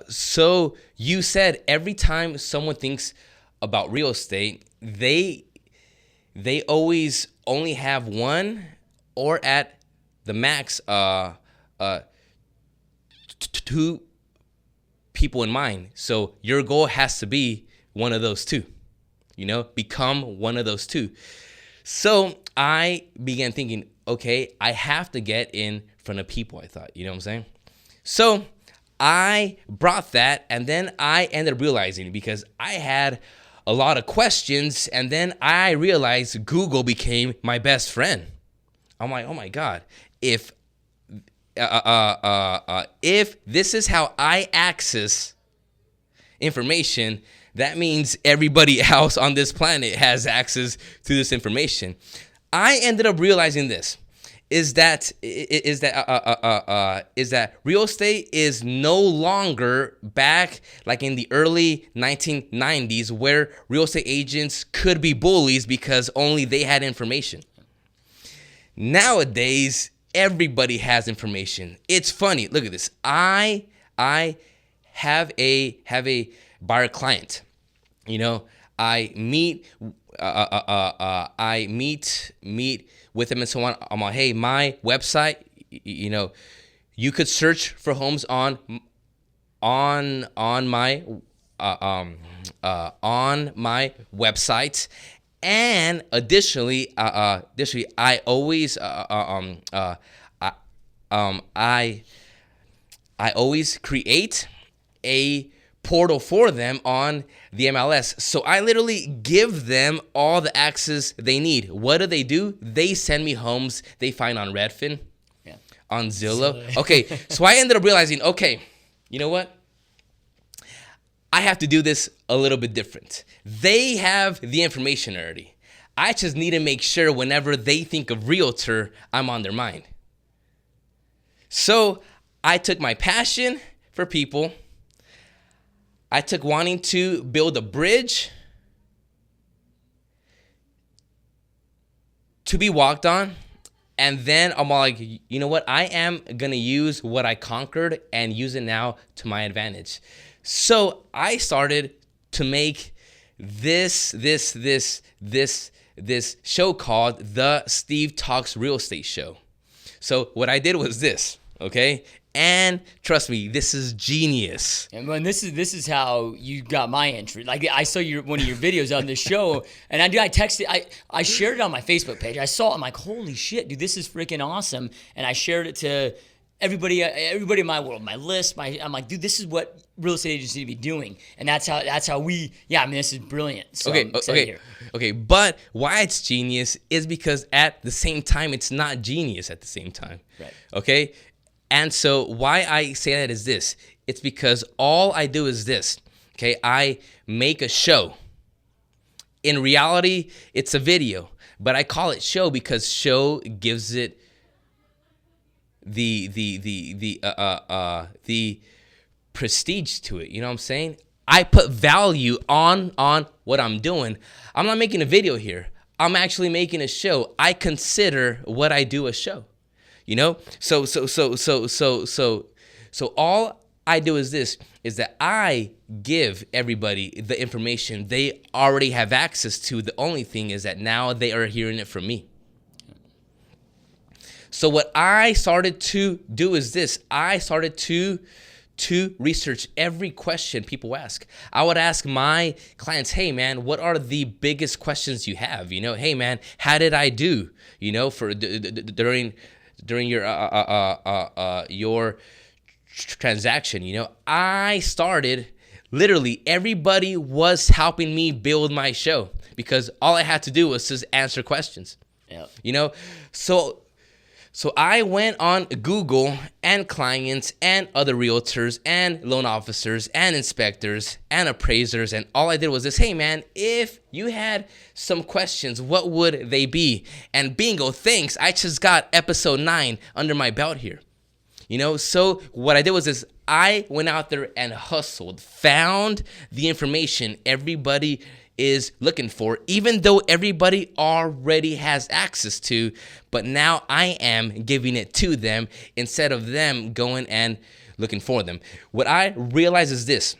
So you said every time someone thinks about real estate, they always only have one, or at the max, two people in mind. So your goal has to be one of those two, become one of those two. So I began thinking, okay, I have to get in front of people, I thought, you know what I'm saying? So I brought that, and then I ended up realizing, because I had a lot of questions, and then I realized Google became my best friend. I'm like, oh my God, if this is how I access information, that means everybody else on this planet has access to this information. I ended up realizing this is that real estate is no longer back like in the early 1990s, where real estate agents could be bullies because only they had information. Nowadays, everybody has information. It's funny. Look at this. I have a buyer client. I meet with them and so on. I'm like, hey, my website, you could search for homes on my website. And additionally, I always create a portal for them on the MLS. So I literally give them all the access they need. What do? They send me homes they find on Redfin, on Zillow. Okay, so I ended up realizing, okay, you know what? I have to do this a little bit different. They have the information already. I just need to make sure whenever they think of realtor, I'm on their mind. So I took my passion for people. I took wanting to build a bridge to be walked on. And then I'm like, you know what? I am going to use what I conquered and use it now to my advantage. So I started to make this show called the Steve Talks Real Estate Show. So what I did was this, okay? And trust me, this is genius. And when this is how you got my entry. Like, I saw one of your videos on this show, and I texted, I shared it on my Facebook page. I saw it, I'm like, holy shit, dude, this is freaking awesome. And I shared it to everybody in my world, my list. I'm like, dude, this is what real estate agents need to be doing. And that's how we. Yeah, I mean, this is brilliant. So Okay. But why it's genius is because at the same time, it's not genius at the same time. Right. Okay. And so why I say that is this. It's because all I do is this. Okay. I make a show. In reality, it's a video, but I call it show because show gives it the prestige to it. You know what I'm saying? I put value on what I'm doing. I'm not making a video here. I'm actually making a show. I consider what I do a show. So all I do is this, is that I give everybody the information they already have access to. The only thing is that now they are hearing it from me. So what I started to do is this. I started to research every question people ask. I would ask my clients, hey man, what are the biggest questions you have? Hey man, how did I do? For during your transaction. I started, literally everybody was helping me build my show because all I had to do was just answer questions. Yeah. So I went on Google and clients and other realtors and loan officers and inspectors and appraisers, and all I did was this, hey man, if you had some questions, what would they be? And bingo, thanks, I just got episode 9 under my belt here. So what I did was this, I went out there and hustled, found the information everybody is looking for, even though everybody already has access to, but now I am giving it to them instead of them going and looking for them. What I realize is this: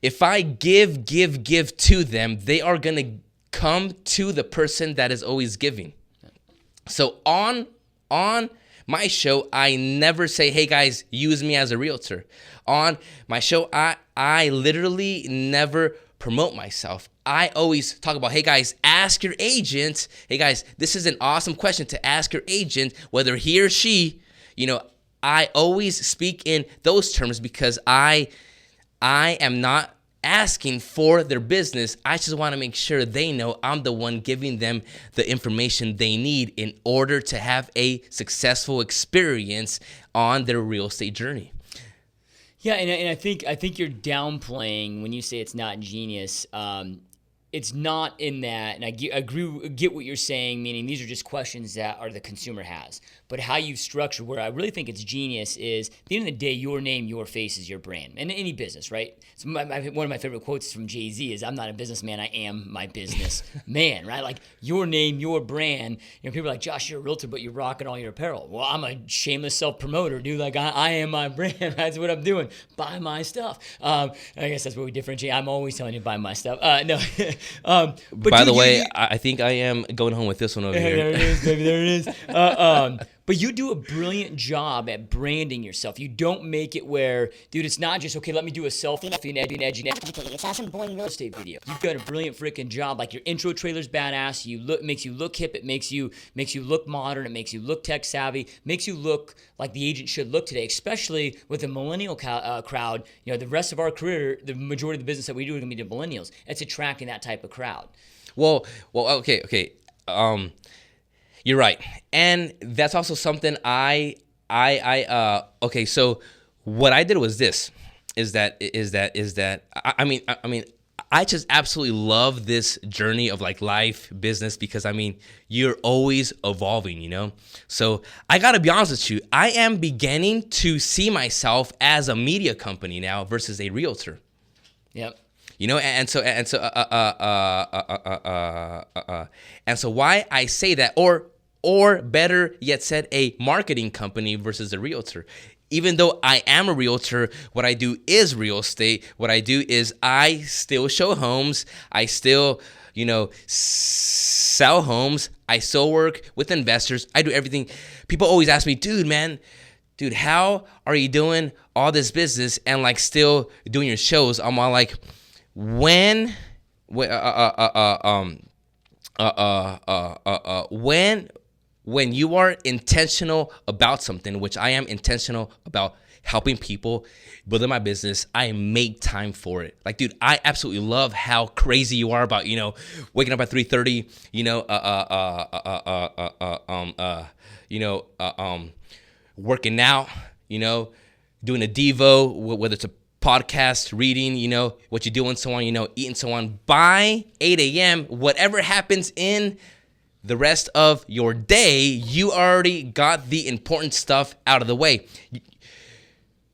if I give to them, they are gonna come to the person that is always giving. So on my show, I never say, hey guys, use me as a realtor. On my show, I literally never promote myself. I always talk about, hey guys, ask your agent. Hey guys, this is an awesome question to ask your agent, whether he or she, I always speak in those terms because I am not asking for their business. I just want to make sure they know I'm the one giving them the information they need in order to have a successful experience on their real estate journey. Yeah, and I think you're downplaying when you say it's not genius. It's not in that, and I get what you're saying, meaning these are just questions that the consumer has. But how you structure, where I really think it's genius is, at the end of the day, your name, your face is your brand. And in any business, right? So one of my favorite quotes from Jay-Z is, I'm not a businessman, I am my business man, right? Like, your name, your brand. People are like, Josh, you're a realtor, but you're rocking all your apparel. Well, I'm a shameless self-promoter, dude. Like, I am my brand. That's what I'm doing. Buy my stuff. I guess that's what we differentiate. I'm always telling you, buy my stuff. No. But by the way, I think I am going home with this one over here. There it is, baby. There it is. But you do a brilliant job at branding yourself. You don't make it where, dude, it's not just, okay, let me do a selfie and educating assassin boring real estate video. You've done a brilliant freaking job. Like, your intro trailer's badass. Makes you look hip. It makes you look modern. It makes you look tech savvy. Makes you look like the agent should look today, especially with the millennial crowd. The rest of our career, the majority of the business that we do is going to be the millennials. It's attracting that type of crowd. Well, okay. You're right, and that's also something okay. So what I did was this: is that I mean, I just absolutely love this journey of like life, business, because you're always evolving, So I gotta be honest with you, I am beginning to see myself as a media company now versus a realtor. Yep. And so why I say that, or better yet said, a marketing company versus a realtor. Even though I am a realtor, what I do is real estate. What I do is I still show homes. I still, sell homes. I still work with investors. I do everything. People always ask me, dude, how are you doing all this business and like still doing your shows? I'm all like, when you are intentional about something, which I am intentional about helping people, building my business, I make time for it. Like, dude, I absolutely love how crazy you are about, waking up at 3:30, working out, doing a Devo, whether it's a podcast, reading, what you do and so on, eating so on. By 8 a.m., whatever happens in the rest of your day, you already got the important stuff out of the way.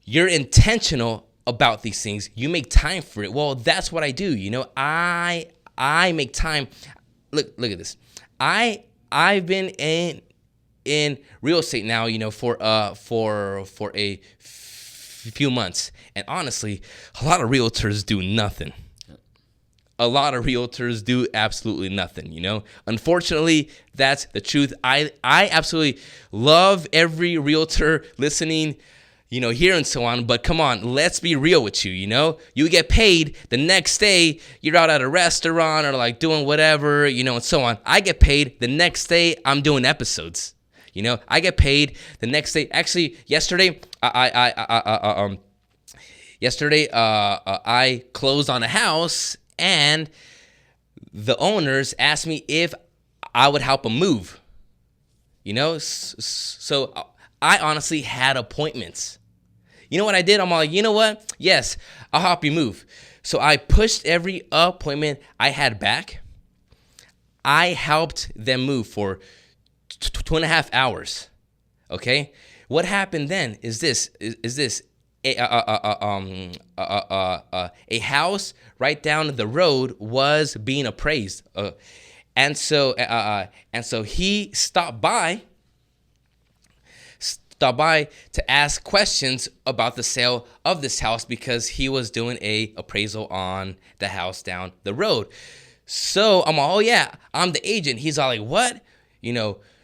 You're intentional about these things. You make time for it. Well, that's what I do. I make time. Look at this. I've been in real estate now, for a few months, and honestly, a lot of realtors do nothing. A lot of realtors do absolutely nothing, Unfortunately, that's the truth. I absolutely love every realtor listening, here and so on. But come on, let's be real with you, You get paid the next day, you're out at a restaurant or like doing whatever, and so on. I get paid the next day, I'm doing episodes. I get paid the next day. Actually, yesterday, I closed on a house, and the owners asked me if I would help them move. So I honestly had appointments. You know what I did? I'm like, you know what? Yes, I'll help you move. So I pushed every appointment I had back. I helped them move for 2.5 hours. Okay, what happened then is this: a house right down the road was being appraised, and so he stopped by stopped by to ask questions about the sale of this house because he was doing a appraisal on the house down the road. So I'm like, oh yeah, I'm the agent. He's all like, what?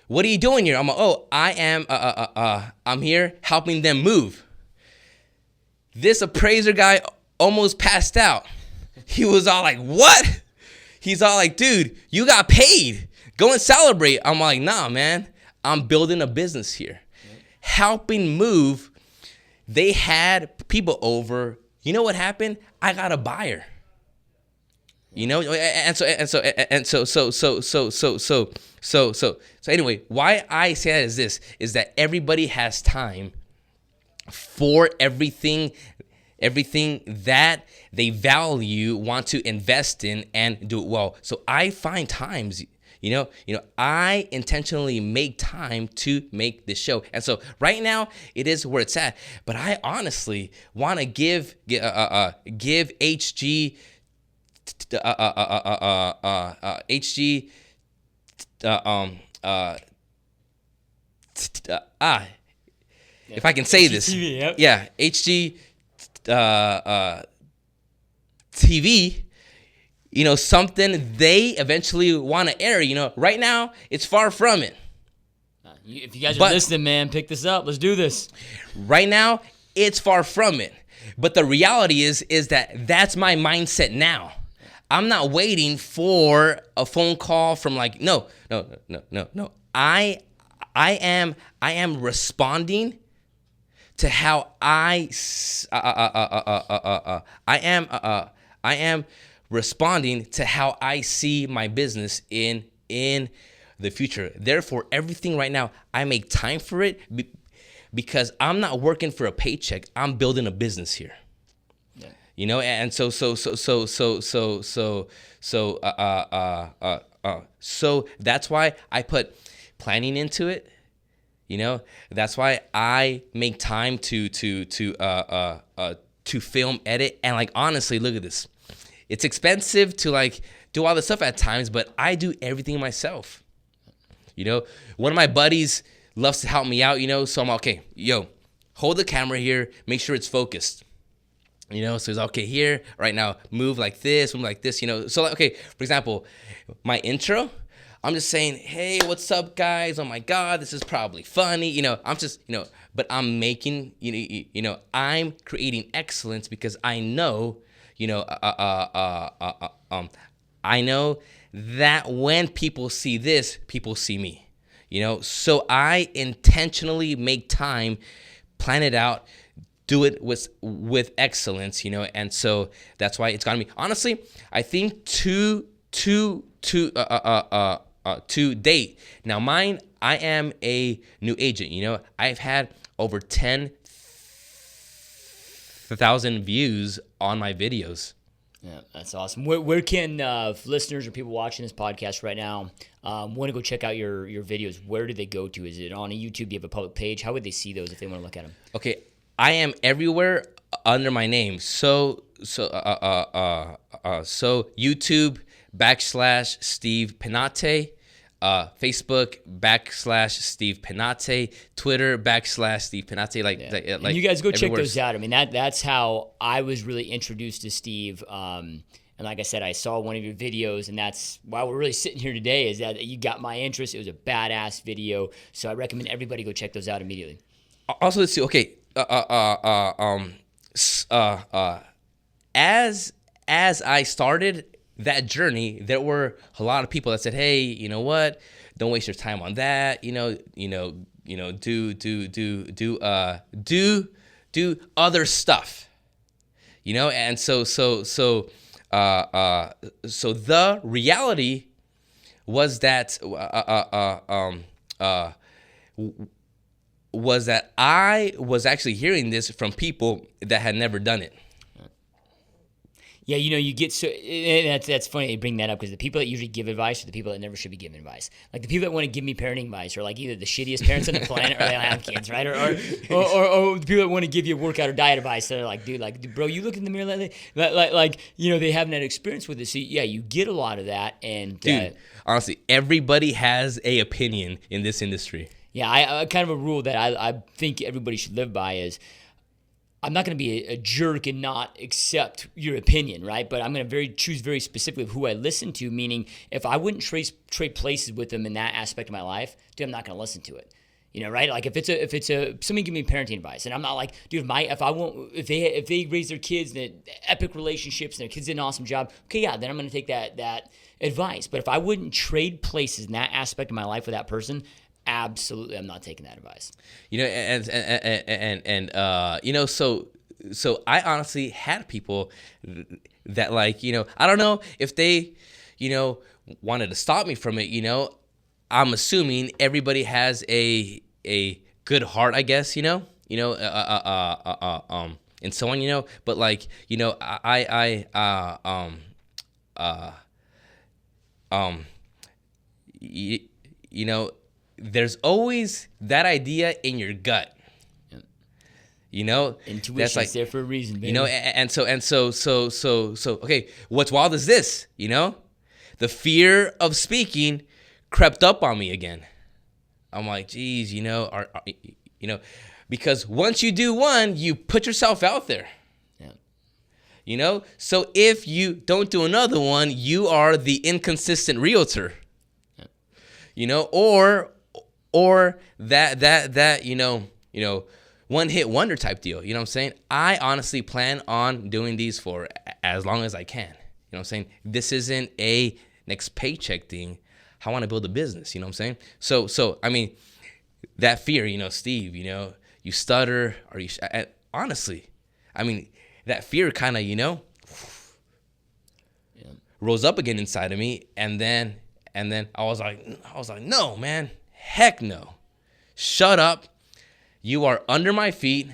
What are you doing here? I'm like, oh, I'm here helping them move. This appraiser guy almost passed out. He was all like, what? He's all like, dude, you got paid. Go and celebrate. I'm like, nah, man. I'm building a business here. Helping move. They had people over. You know what happened? I got a buyer. So anyway, why I say that is that everybody has time for everything that they value, want to invest in and do it well. So I find times, I intentionally make time to make this show. And so right now it is where it's at, but I honestly want to give HG if I can say this, TV, yep. yeah, HG TV, something they eventually want to air. Right now it's far from it. If you guys are listening, man, pick this up. Let's do this. Right now it's far from it, but the reality is that that's my mindset now. I'm not waiting for a phone call from like, no. I am responding to how I am responding to how I see my business in the future. Therefore, everything right now, I make time for it because I'm not working for a paycheck. I'm building a business here. And so that's why I put planning into it. That's why I make time to film, edit, and like honestly, look at this. It's expensive to like do all this stuff at times, but I do everything myself. One of my buddies loves to help me out. So I'm okay. Hold the camera here, make sure it's focused. So it's okay here, right now, move like this. So like, okay, for example, my intro, I'm just saying, hey, what's up, guys? Oh my God, this is probably funny. I'm just, but I'm making, I'm creating excellence because I know, I know that when people see this, people see me, so I intentionally make time, plan it out, do it with excellence, and so that's why it's gotten me. Honestly, I think to date. Now mine, I am a new agent. I've had over 10,000 views on my videos. Yeah, that's awesome. Where can listeners or people watching this podcast right now want to go check out your videos? Where do they go to? Is it on a YouTube? Do you have a public page? How would they see those if they want to look at them? Okay, I am everywhere under my name. So YouTube / Steve Penate, Facebook / Steve Penate, Twitter / Steve Penate. Like and you guys go check those out. I mean, that's how I was really introduced to Steve. And like I said, I saw one of your videos, and that's why we're really sitting here today. Is that you got my interest? It was a badass video, so I recommend everybody go check those out immediately. Also, let's see. Okay. As I started that journey, there were a lot of people that said, "Hey, you know what? Don't waste your time on that. Do other stuff." And so the reality was that I was actually hearing this from people that had never done it. Yeah, you get so that's funny you bring that up because the people that usually give advice are the people that never should be giving advice. Like the people that want to give me parenting advice are like either the shittiest parents on the planet or they don't have kids, right? Or the people that want to give you workout or diet advice, they're like, dude, bro, you look in the mirror lately, like they haven't had experience with this. So yeah, you get a lot of that, and dude, honestly, everybody has a opinion in this industry. Yeah, I kind of a rule that I think everybody should live by is I'm not going to be a jerk and not accept your opinion, right? But I'm going to choose very specifically who I listen to, meaning if I wouldn't trade places with them in that aspect of my life, dude, I'm not going to listen to it. You know, right? Like if it's a somebody give me parenting advice, and I'm not like, dude, if they raise their kids in epic relationships and their kids did an awesome job, okay, yeah, then I'm going to take that advice. But if I wouldn't trade places in that aspect of my life with that person, absolutely, I'm not taking that advice. You know, and you know, so I honestly had people that, like, you know, I don't know if they, you know, wanted to stop me from it. You know, I'm assuming everybody has a good heart, I guess. You know, and so on. You know, but like, you know, you know, there's always that idea in your gut. You know, intuition's like, there for a reason, baby. You know, and so okay, what's wild is this, you know? The fear of speaking crept up on me again. I'm like, geez, you know, you know, because once you do one, you put yourself out there. Yeah. You know? So if you don't do another one, you are the inconsistent realtor. Yeah. You know, or that you know, one-hit wonder type deal. You know what I'm saying? I honestly plan on doing these for as long as I can. You know what I'm saying? This isn't a next paycheck thing. I want to build a business. You know what I'm saying? So I mean, that fear, you know, Steve, you know, you stutter, or you honestly, I mean, that fear kind of, you know, rose up again inside of me, and then I was like, no, man, heck no, shut up. You are under my feet.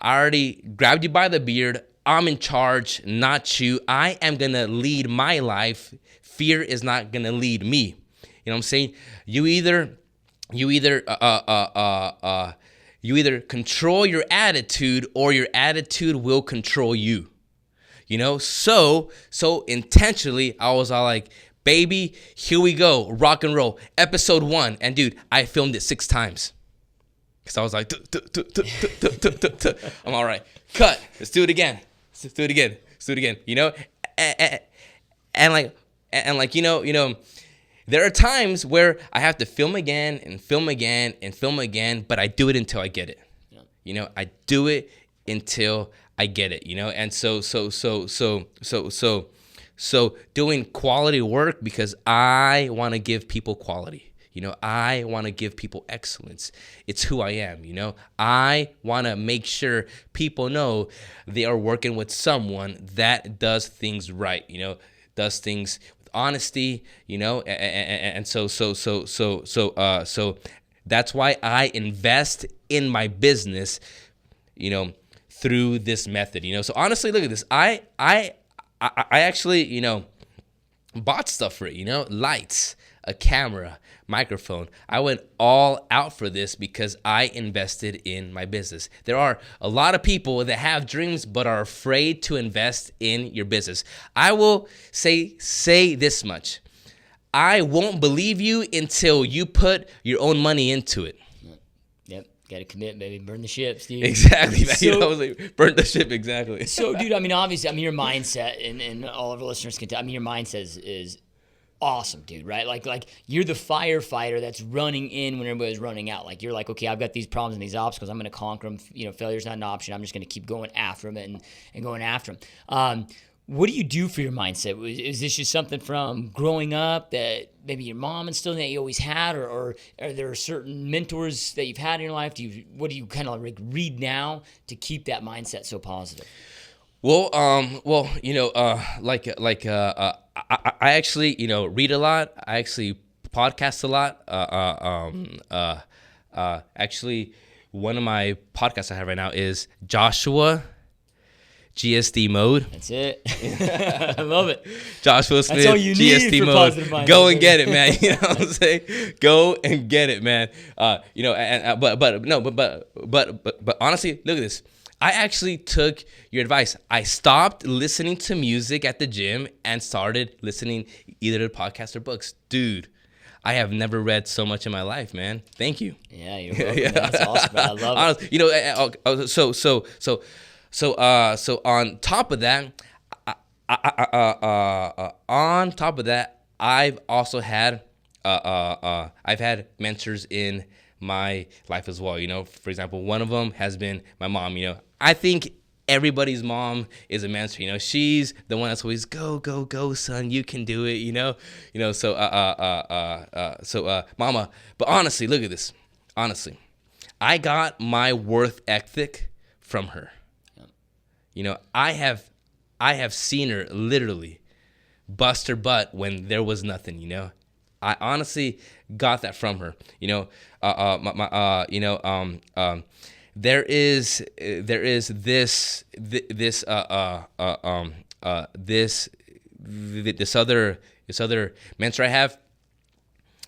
I already grabbed you by the beard. I'm in charge, not you. I am going to lead my life. Fear is not going to lead me. You know what I'm saying? You either control your attitude, or your attitude will control you. You know? So intentionally, I was all like, baby, here we go. Rock and roll. Episode 1. And dude, I filmed it 6 times. Because I was like, I'm all right. Cut. Let's do it again. You know? And like, you know, there are times where I have to film again, but I do it until I get it. Yeah. You know, I do it until I get it, you know? And so doing quality work, because I want to give people quality. You know, I want to give people excellence. It's who I am, you know. I want to make sure people know they are working with someone that does things right, you know, does things with honesty, you know, and so that's why I invest in my business, you know, through this method, you know. So honestly, look at this. I actually, you know, bought stuff for it, you know, lights, a camera, microphone. I went all out for this because I invested in my business. There are a lot of people that have dreams but are afraid to invest in your business. I will say this much. I won't believe you until you put your own money into it. Yep. Got to commit, baby. Burn the ship, Steve. Exactly. So, you know, I was like, burn the ship, exactly. So, dude, I mean, obviously, I mean, your mindset, and all of our listeners can tell, I mean, your mindset is awesome, dude, right? Like you're the firefighter that's running in when everybody's running out. Like, you're like, okay, I've got these problems and these obstacles. I'm going to conquer them. You know, failure's not an option. I'm just going to keep going after them and going after them. What do you do for your mindset? Is this just something from growing up that maybe your mom instilled that you always had, or are there certain mentors that you've had in your life? What do you kind of like read now to keep that mindset so positive? Well, you know, I actually, you know, read a lot. I actually podcast a lot. Actually, one of my podcasts I have right now is Joshua GSD Mode. That's it. I love it. Joshua Smith. That's all you GSD need for Mode. positive mindset. Go and get it, man. You know what I'm saying? Go and get it, man. You know, but honestly, look at this. I actually took your advice. I stopped listening to music at the gym and started listening either to podcasts or books. Dude, I have never read so much in my life, man. Thank you. Yeah, you're welcome. Man. That's awesome. Man. I love it. Honestly, you know, so on top of that, on top of that, I've also had I've had mentors in my life as well. You know, for example, one of them has been my mom. You know, I think everybody's mom is a mentor. You know, she's the one that's always go, son, you can do it. You know, so mama. But honestly, look at this. Honestly, I got my worth ethic from her. You know, I have seen her literally bust her butt when there was nothing. You know, I honestly got that from her. You know, there is this other mentor I have.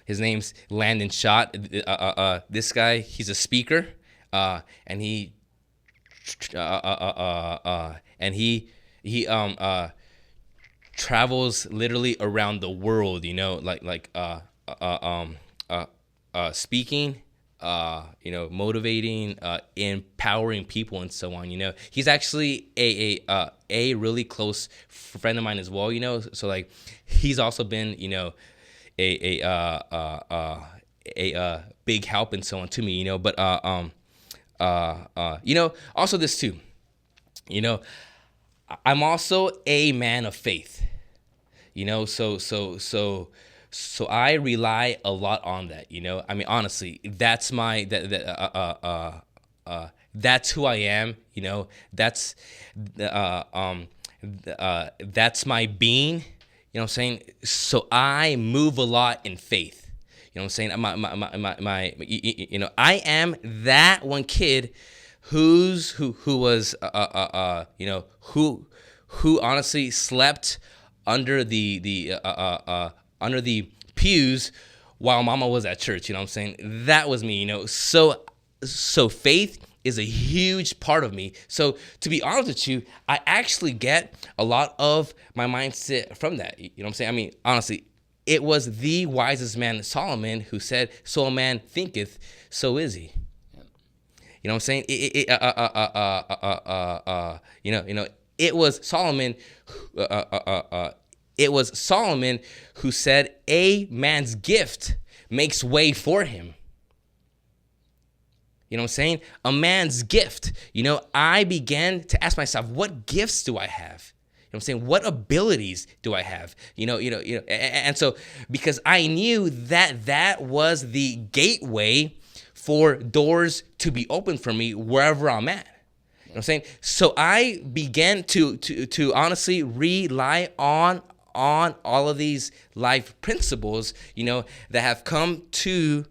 His name's Landon Schott. This guy, he's a speaker, and he travels literally around the world. You know, speaking, you know, motivating, empowering people, and so on. You know, he's actually a really close friend of mine as well. You know, so like he's also been, you know, a big help and so on to me. You know, but you know, also this too. You know, I'm also a man of faith. You know, so I rely a lot on that. You know, I mean, honestly, that's my that's who I am. You know, that's my being. You know what I'm saying? So I move a lot in faith. You know what I'm saying? My you know, I am that one kid who was you know, who honestly slept under the pews while mama was at church. You know what I'm saying? That was me. You know, so faith is a huge part of me. So to be honest with you, I actually get a lot of my mindset from that. You know what I'm saying? I mean, honestly, it was the wisest man, Solomon, who said, "So a man thinketh, so is he." You know what I'm saying? You know, it was Solomon. It was Solomon who said, "A man's gift makes way for him." You know what I'm saying? A man's gift. You know, I began to ask myself, what gifts do I have? You know what I'm saying? What abilities do I have? You know, and so because I knew that was the gateway for doors to be open for me wherever I'm at. You know what I'm saying? So I began to honestly rely on all of these life principles, you know, that have come to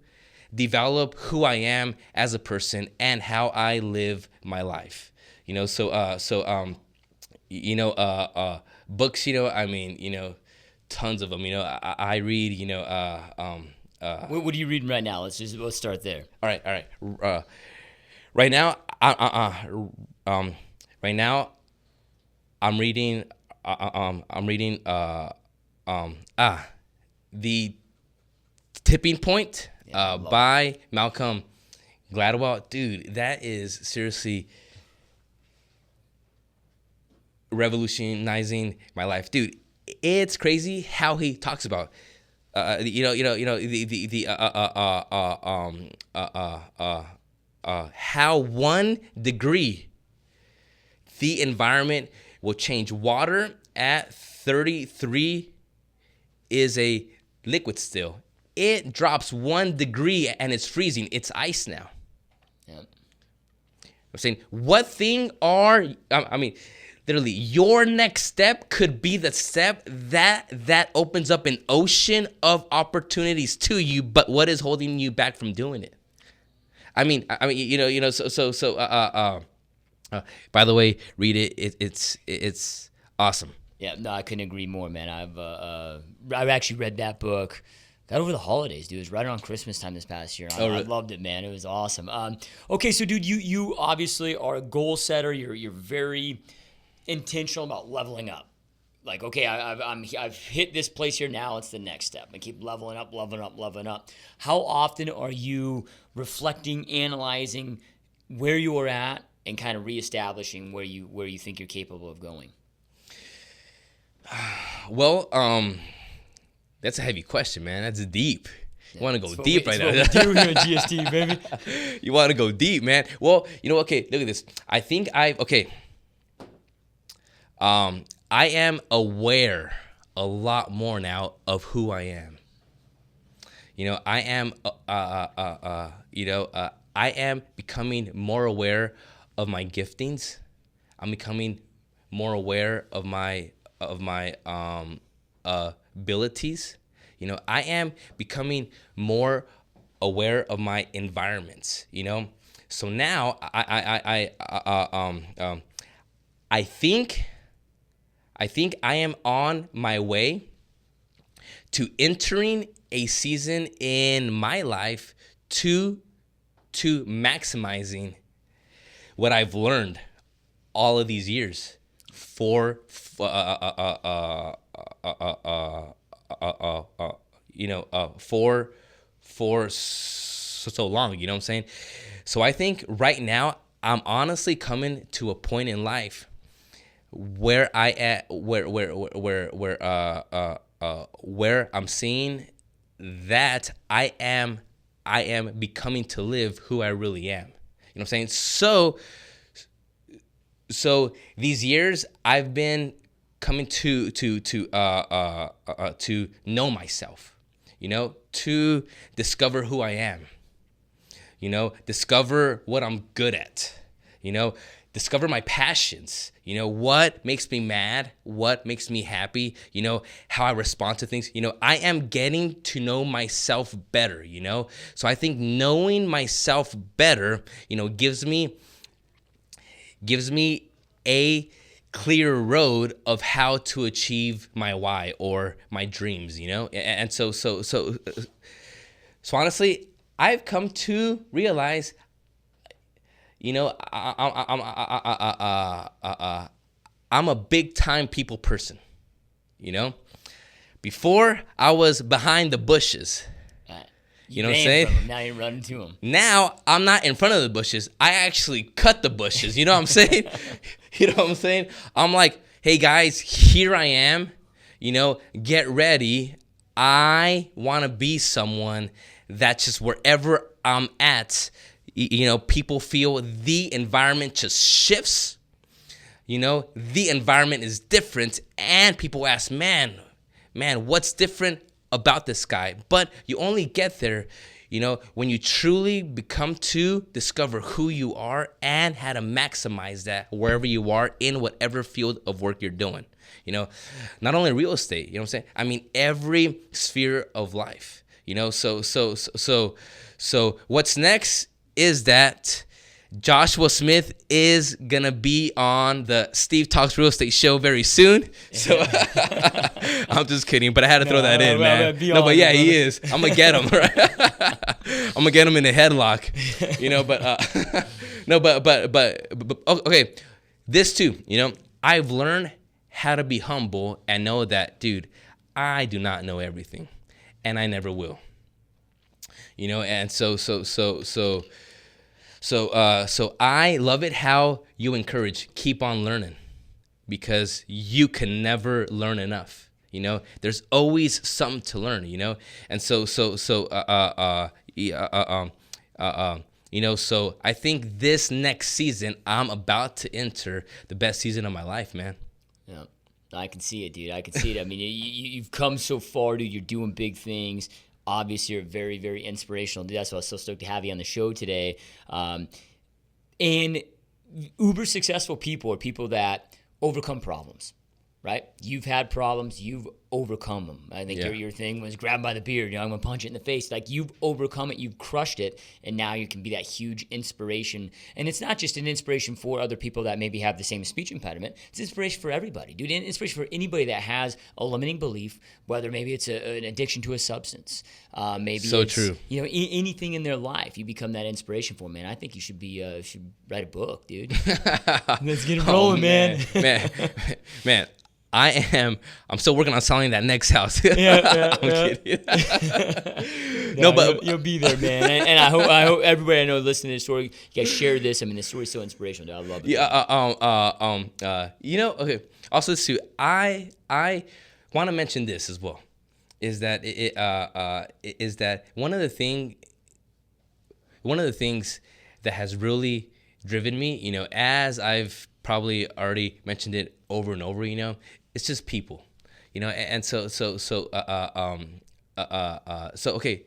develop who I am as a person and how I live my life. You know, you know, books, you know, I mean, you know, tons of them. You know, I read, you know, What are you reading right now? Let's start there. All right. Right now, right now, I'm reading. The Tipping Point by Malcolm Gladwell. Dude, that is seriously revolutionizing my life. Dude, it's crazy how he talks about how 1 degree the environment will change. Water at 33 is a liquid still. It drops 1 degree and it's freezing. It's ice now. Yeah. I'm saying, what thing literally, your next step could be the step that opens up an ocean of opportunities to you, but what is holding you back from doing it? I mean, by the way, read it. It's awesome. Yeah, no, I couldn't agree more, man. I've actually read that book. Got over the holidays, dude. It was right around Christmas time this past year. I loved it, man. It was awesome. Okay, so dude, you obviously are a goal setter. You're very intentional about leveling up. like, okay, I've hit this place here, now it's the next step. I keep leveling up. How often are you reflecting, analyzing where you are at, and kind of reestablishing where you think you're capable of going? Well, that's a heavy question, man. That's deep. You want to go deep right now. That's what we do here at GSD, baby. You want to go deep, man. Well, okay, look at this. I think I am aware a lot more now of who I am. I am, I am becoming more aware of my giftings. I'm becoming more aware of my abilities. I am becoming more aware of my environments. So now I think I am on my way to entering a season in my life to maximizing what I've learned all of these years for so long. You know what I'm saying? So I think right now I'm honestly coming to a point in life where I'm seeing that I am becoming to live who I really am. You know what I'm saying? So these years I've been coming to know myself, to discover who I am, discover what I'm good at, discover my passions, what makes me mad, what makes me happy, how I respond to things. I am getting to know myself better, So I think knowing myself better, gives me a clear road of how to achieve my why or my dreams, And so honestly, I've come to realize, I'm a big time people person, Before I was behind the bushes. You know what I'm saying? Now you're running to them. Now I'm not in front of the bushes. I actually cut the bushes. You know what I'm saying? You know what I'm saying? I'm like, hey guys, here I am. Get ready. I want to be someone that just wherever I'm at, people feel the environment just shifts. The environment is different, and people ask, man, what's different about this guy? But you only get there, when you truly become to discover who you are and how to maximize that wherever you are in whatever field of work you're doing. Not only real estate, you know what I'm saying? I mean, every sphere of life, So what's next is that Joshua Smith is gonna be on the Steve Talks Real Estate show very soon. So I'm just kidding, but I had to throw that in, man. No, but yeah, he is. I'm gonna get him, right? I'm gonna get him in a headlock, But okay, this too, I've learned how to be humble and know that, dude, I do not know everything, and I never will. And so I love it how you encourage, keep on learning, because you can never learn enough. There's always something to learn. And so I think this next season I'm about to enter the best season of my life, man. Yeah, I can see it, dude. I can see it. I mean, you've come so far, dude. You're doing big things. Obviously, you're very, very inspirational. Dude, that's why I was so stoked to have you on the show today. And uber successful people are people that overcome problems, right? You've had problems, you've overcome them. I think your thing was grab by the beard, I'm going to punch it in the face. Like, you've overcome it, you've crushed it, and now you can be that huge inspiration. And it's not just an inspiration for other people that maybe have the same speech impediment. It's inspiration for everybody, dude. And inspiration for anybody that has a limiting belief, whether maybe it's an addiction to a substance, maybe so it's, true. Anything in their life, you become that inspiration for, man. I think you should should write a book, dude. Let's get it rolling, man. Man. I'm still working on selling that next house. Yeah, I'm kidding. No, but you'll be there, man. And I hope everybody I know listening to this story, you guys share this. I mean, this story's so inspirational, dude. I love it. Yeah. Okay. Also, too, I want to mention this as well. Is that is that one of the things that has really driven me, as I've probably already mentioned it over and over, it's just people, and so okay.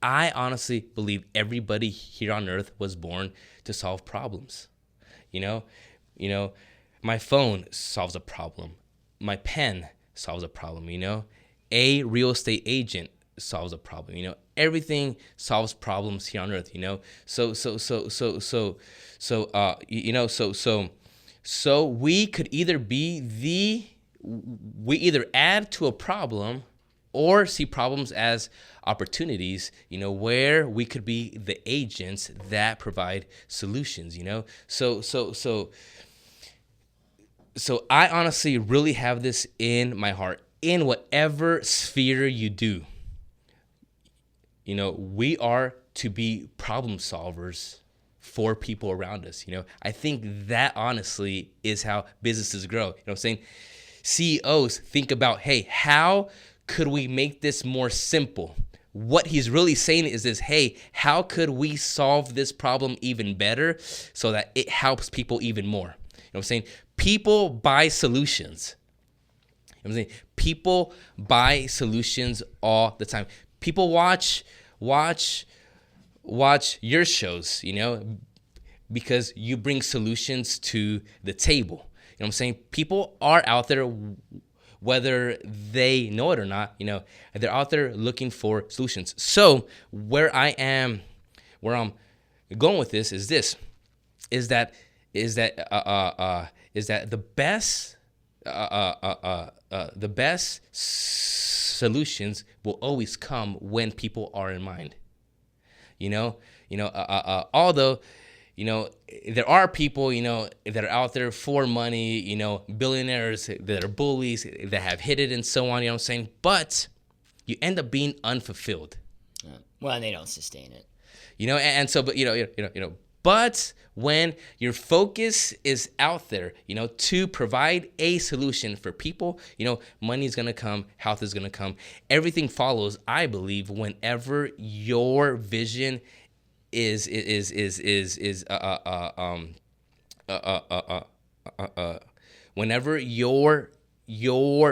I honestly believe everybody here on earth was born to solve problems. My phone solves a problem. My pen solves a problem. A real estate agent solves a problem. Everything solves problems here on earth. So we could either we either add to a problem or see problems as opportunities, where we could be the agents that provide solutions, So I honestly really have this in my heart. In whatever sphere you do, we are to be problem solvers for people around us. I think that honestly is how businesses grow. What I'm saying? CEOs think about, hey, how could we make this more simple? What he's really saying is this, hey, how could we solve this problem even better so that it helps people even more? What I'm saying? People buy solutions. I'm saying people buy solutions all the time. People watch your shows, because you bring solutions to the table. What I'm saying? People are out there, whether they know it or not, they're out there looking for solutions. So where I'm going with this is that the best solutions will always come when people are in mind. Although there are people that are out there for money, billionaires that are bullies that have hit it and so on. I'm saying, but you end up being unfulfilled. Well, and they don't sustain it. And so, but but when your focus is out there, to provide a solution for people, money is going to come, health is going to come. Everything follows, I believe, whenever your vision whenever your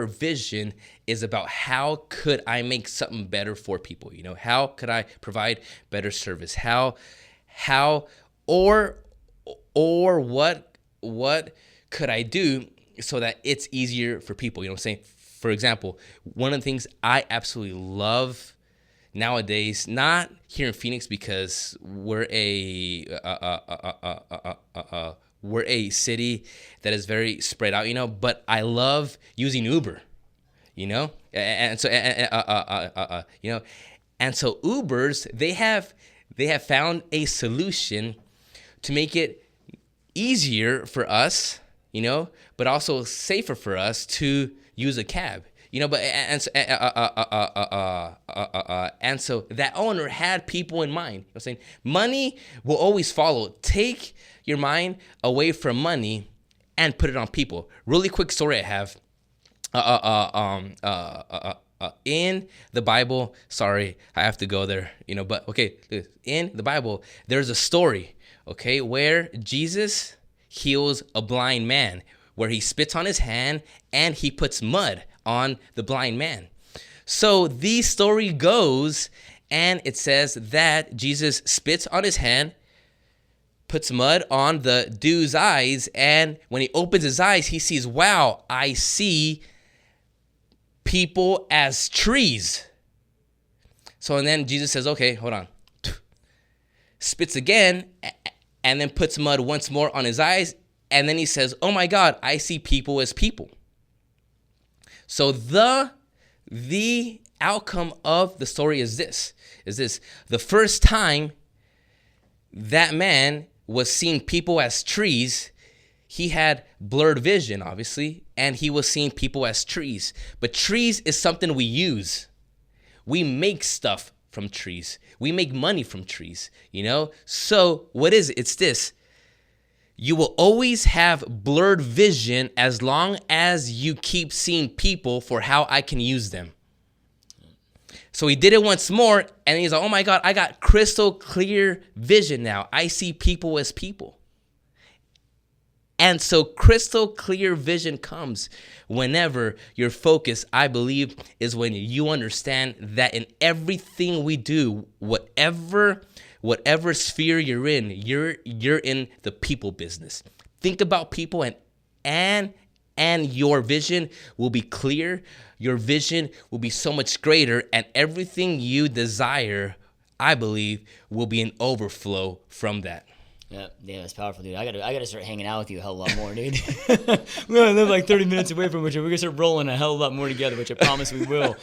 vision is about how could I make something better for people, how could I provide better service, how or what could I do so that it's easier for people? What I'm saying? For example, one of the things I absolutely love nowadays, not here in Phoenix because we're a city that is very spread out, but I love using Uber, and so Ubers, they have found a solution to make it easier for us, but also safer for us to use a cab, but and so that owner had people in mind. I'm saying money will always follow. Take your mind away from money and put it on people. Really quick story I have. In the Bible, sorry, I have to go there, but okay, in the Bible, there's a story, okay, where Jesus heals a blind man, where he spits on his hand and he puts mud on the blind man. So the story goes, and it says that Jesus spits on his hand, puts mud on the dude's eyes, and when he opens his eyes, he sees, wow, I see people as trees. So, and then Jesus says, okay, hold on. Spits again, and then puts mud once more on his eyes, and then he says, oh my God, I see people as people. So the outcome of the story is this. The first time that man was seeing people as trees, he had blurred vision, obviously, and he was seeing people as trees. But trees is something we use. We make stuff from trees. We make money from trees, So what is it? It's this. You will always have blurred vision as long as you keep seeing people for how I can use them. So he did it once more, and he's like, oh my God, I got crystal clear vision now. I see people as people. And so crystal clear vision comes whenever your focus, I believe, is when you understand that in everything we do, whatever sphere you're in, you're in the people business. Think about people, and your vision will be clear. Your vision will be so much greater, and everything you desire, I believe, will be an overflow from that. Yeah, that's powerful, dude. I gotta start hanging out with you a hell of a lot more, dude. We only live like 30 minutes away from each other. We're gonna start rolling a hell of a lot more together, which I promise we will.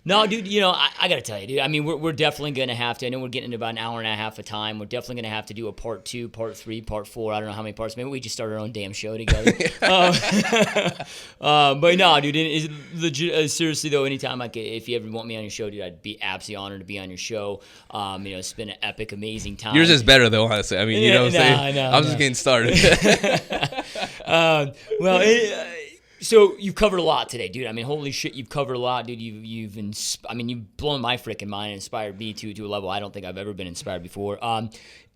No, dude, I gotta tell you, dude. I mean, we're definitely gonna have to. I know we're getting into about an hour and a half of time. We're definitely gonna have to do a part 2, part 3, part 4. I don't know how many parts. Maybe we just start our own damn show together. But no, dude. It's legit. Seriously though, anytime if you ever want me on your show, dude, I'd be absolutely honored to be on your show. It's been an epic, amazing time. Yours is better though, honestly. I mean, you know what I'm saying? I'm just getting started. So you've covered a lot today, dude. I mean, holy shit, you've covered a lot, dude. You've blown my freaking mind and inspired me to a level I don't think I've ever been inspired before.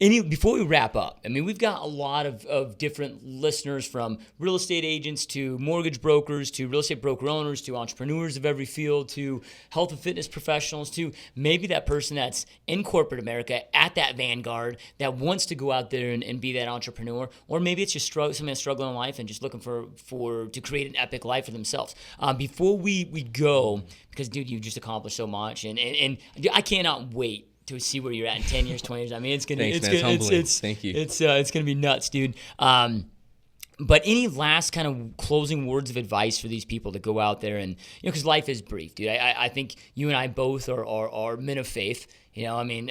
Before we wrap up, I mean, we've got a lot of different listeners, from real estate agents to mortgage brokers to real estate broker owners to entrepreneurs of every field to health and fitness professionals to maybe that person that's in corporate America at that vanguard that wants to go out there and be that entrepreneur, or maybe it's just somebody that's struggling in life and just looking to create an epic life for themselves. Before we go, because dude, you've just accomplished so much, and I cannot wait to see where you're at in 10 years, 20 years. I mean, Thank you. It's gonna be nuts, dude. But any last kind of closing words of advice for these people to go out there and, because life is brief, dude. I think you and I both are men of faith. I mean,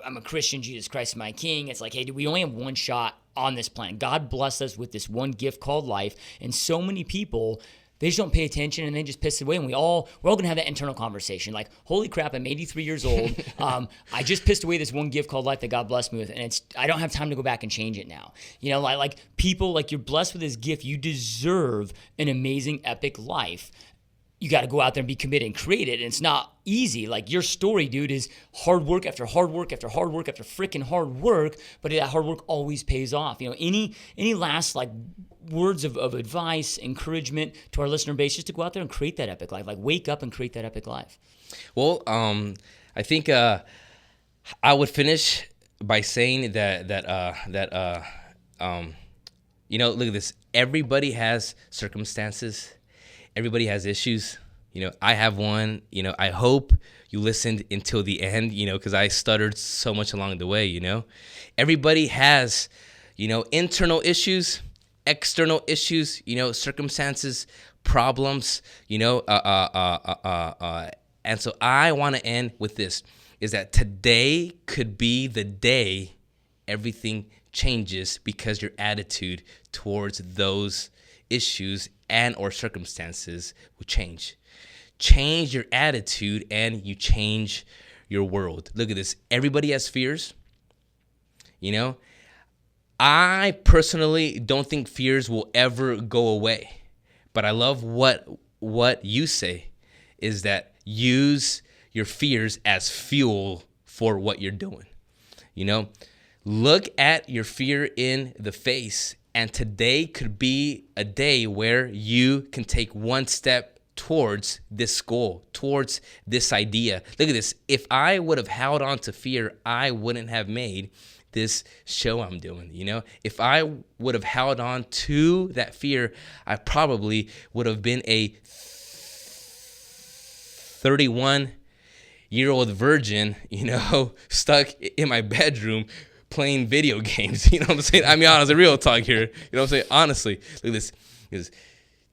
I'm a Christian. Jesus Christ is my King. It's like, hey, dude, we only have one shot on this planet. God blessed us with this one gift called life, and so many people, they just don't pay attention and they just piss it away. And we're all going to have that internal conversation. Like, holy crap, I'm 83 years old. I just pissed away this one gift called life that God blessed me with. And I don't have time to go back and change it now. Like people, like, you're blessed with this gift. You deserve an amazing, epic life. You got to go out there and be committed and create it. And it's not easy. Like, your story, dude, is hard work after hard work after hard work after freaking hard work. But that hard work always pays off. Any last, like, words of advice, encouragement to our listener base, just to go out there and create that epic life, like wake up and create that epic life? Well, I think I would finish by saying that look at this. Everybody has circumstances. Everybody has issues. I have one. I hope you listened until the end, because I stuttered so much along the way, Everybody has, internal issues, external issues, circumstances, problems, and so I want to end with this, is that today could be the day everything changes, because your attitude towards those issues and or circumstances will change. Change your attitude and you change your world. Look at this. Everybody has fears. I personally don't think fears will ever go away. But I love what you say, is that use your fears as fuel for what you're doing. Look at your fear in the face. And today could be a day where you can take one step towards this goal, towards this idea. Look at this. If I would have held on to fear, I wouldn't have made this show I'm doing. If I would have held on to that fear, I probably would have been a 31-year-old virgin, stuck in my bedroom playing video games. You know what I'm saying? I mean, honestly, real talk here. You know what I'm saying? Honestly, look at this.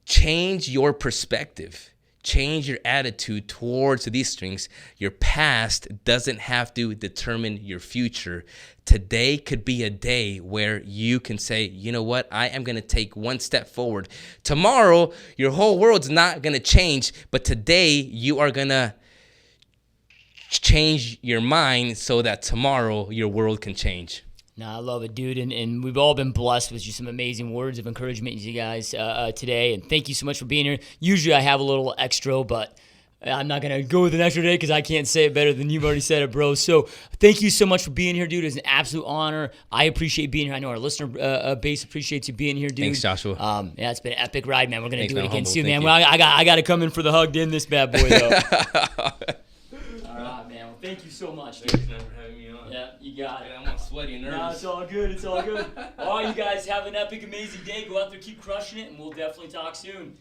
Change your perspective. change your attitude towards these things. Your past doesn't have to determine your future. Today could be a day where you can say, you know what, I am going to take one step forward. Tomorrow, your whole world's not going to change, but today you are going to change your mind so that tomorrow your world can change. No, I love it, dude, and we've all been blessed with just some amazing words of encouragement, you guys, today, and thank you so much for being here. Usually I have a little extra, but I'm not going to go with an extra today because I can't say it better than you've already said it, bro. So thank you so much for being here, dude. It's an absolute honor. I appreciate being here. I know our listener base appreciates you being here, dude. Thanks, Joshua. Yeah, it's been an epic ride, man. We're going to do it again humble. soon, Thank man. you. Well, I got to come in for the hugged in this bad boy, though. All right, man. Well, thank you so much, dude. Thanks, man, for having me on. Yeah, you got it. I'm all sweaty and nervous. No, it's all good. It's all good. All right, you guys have an epic, amazing day. Go out there, keep crushing it, and we'll definitely talk soon.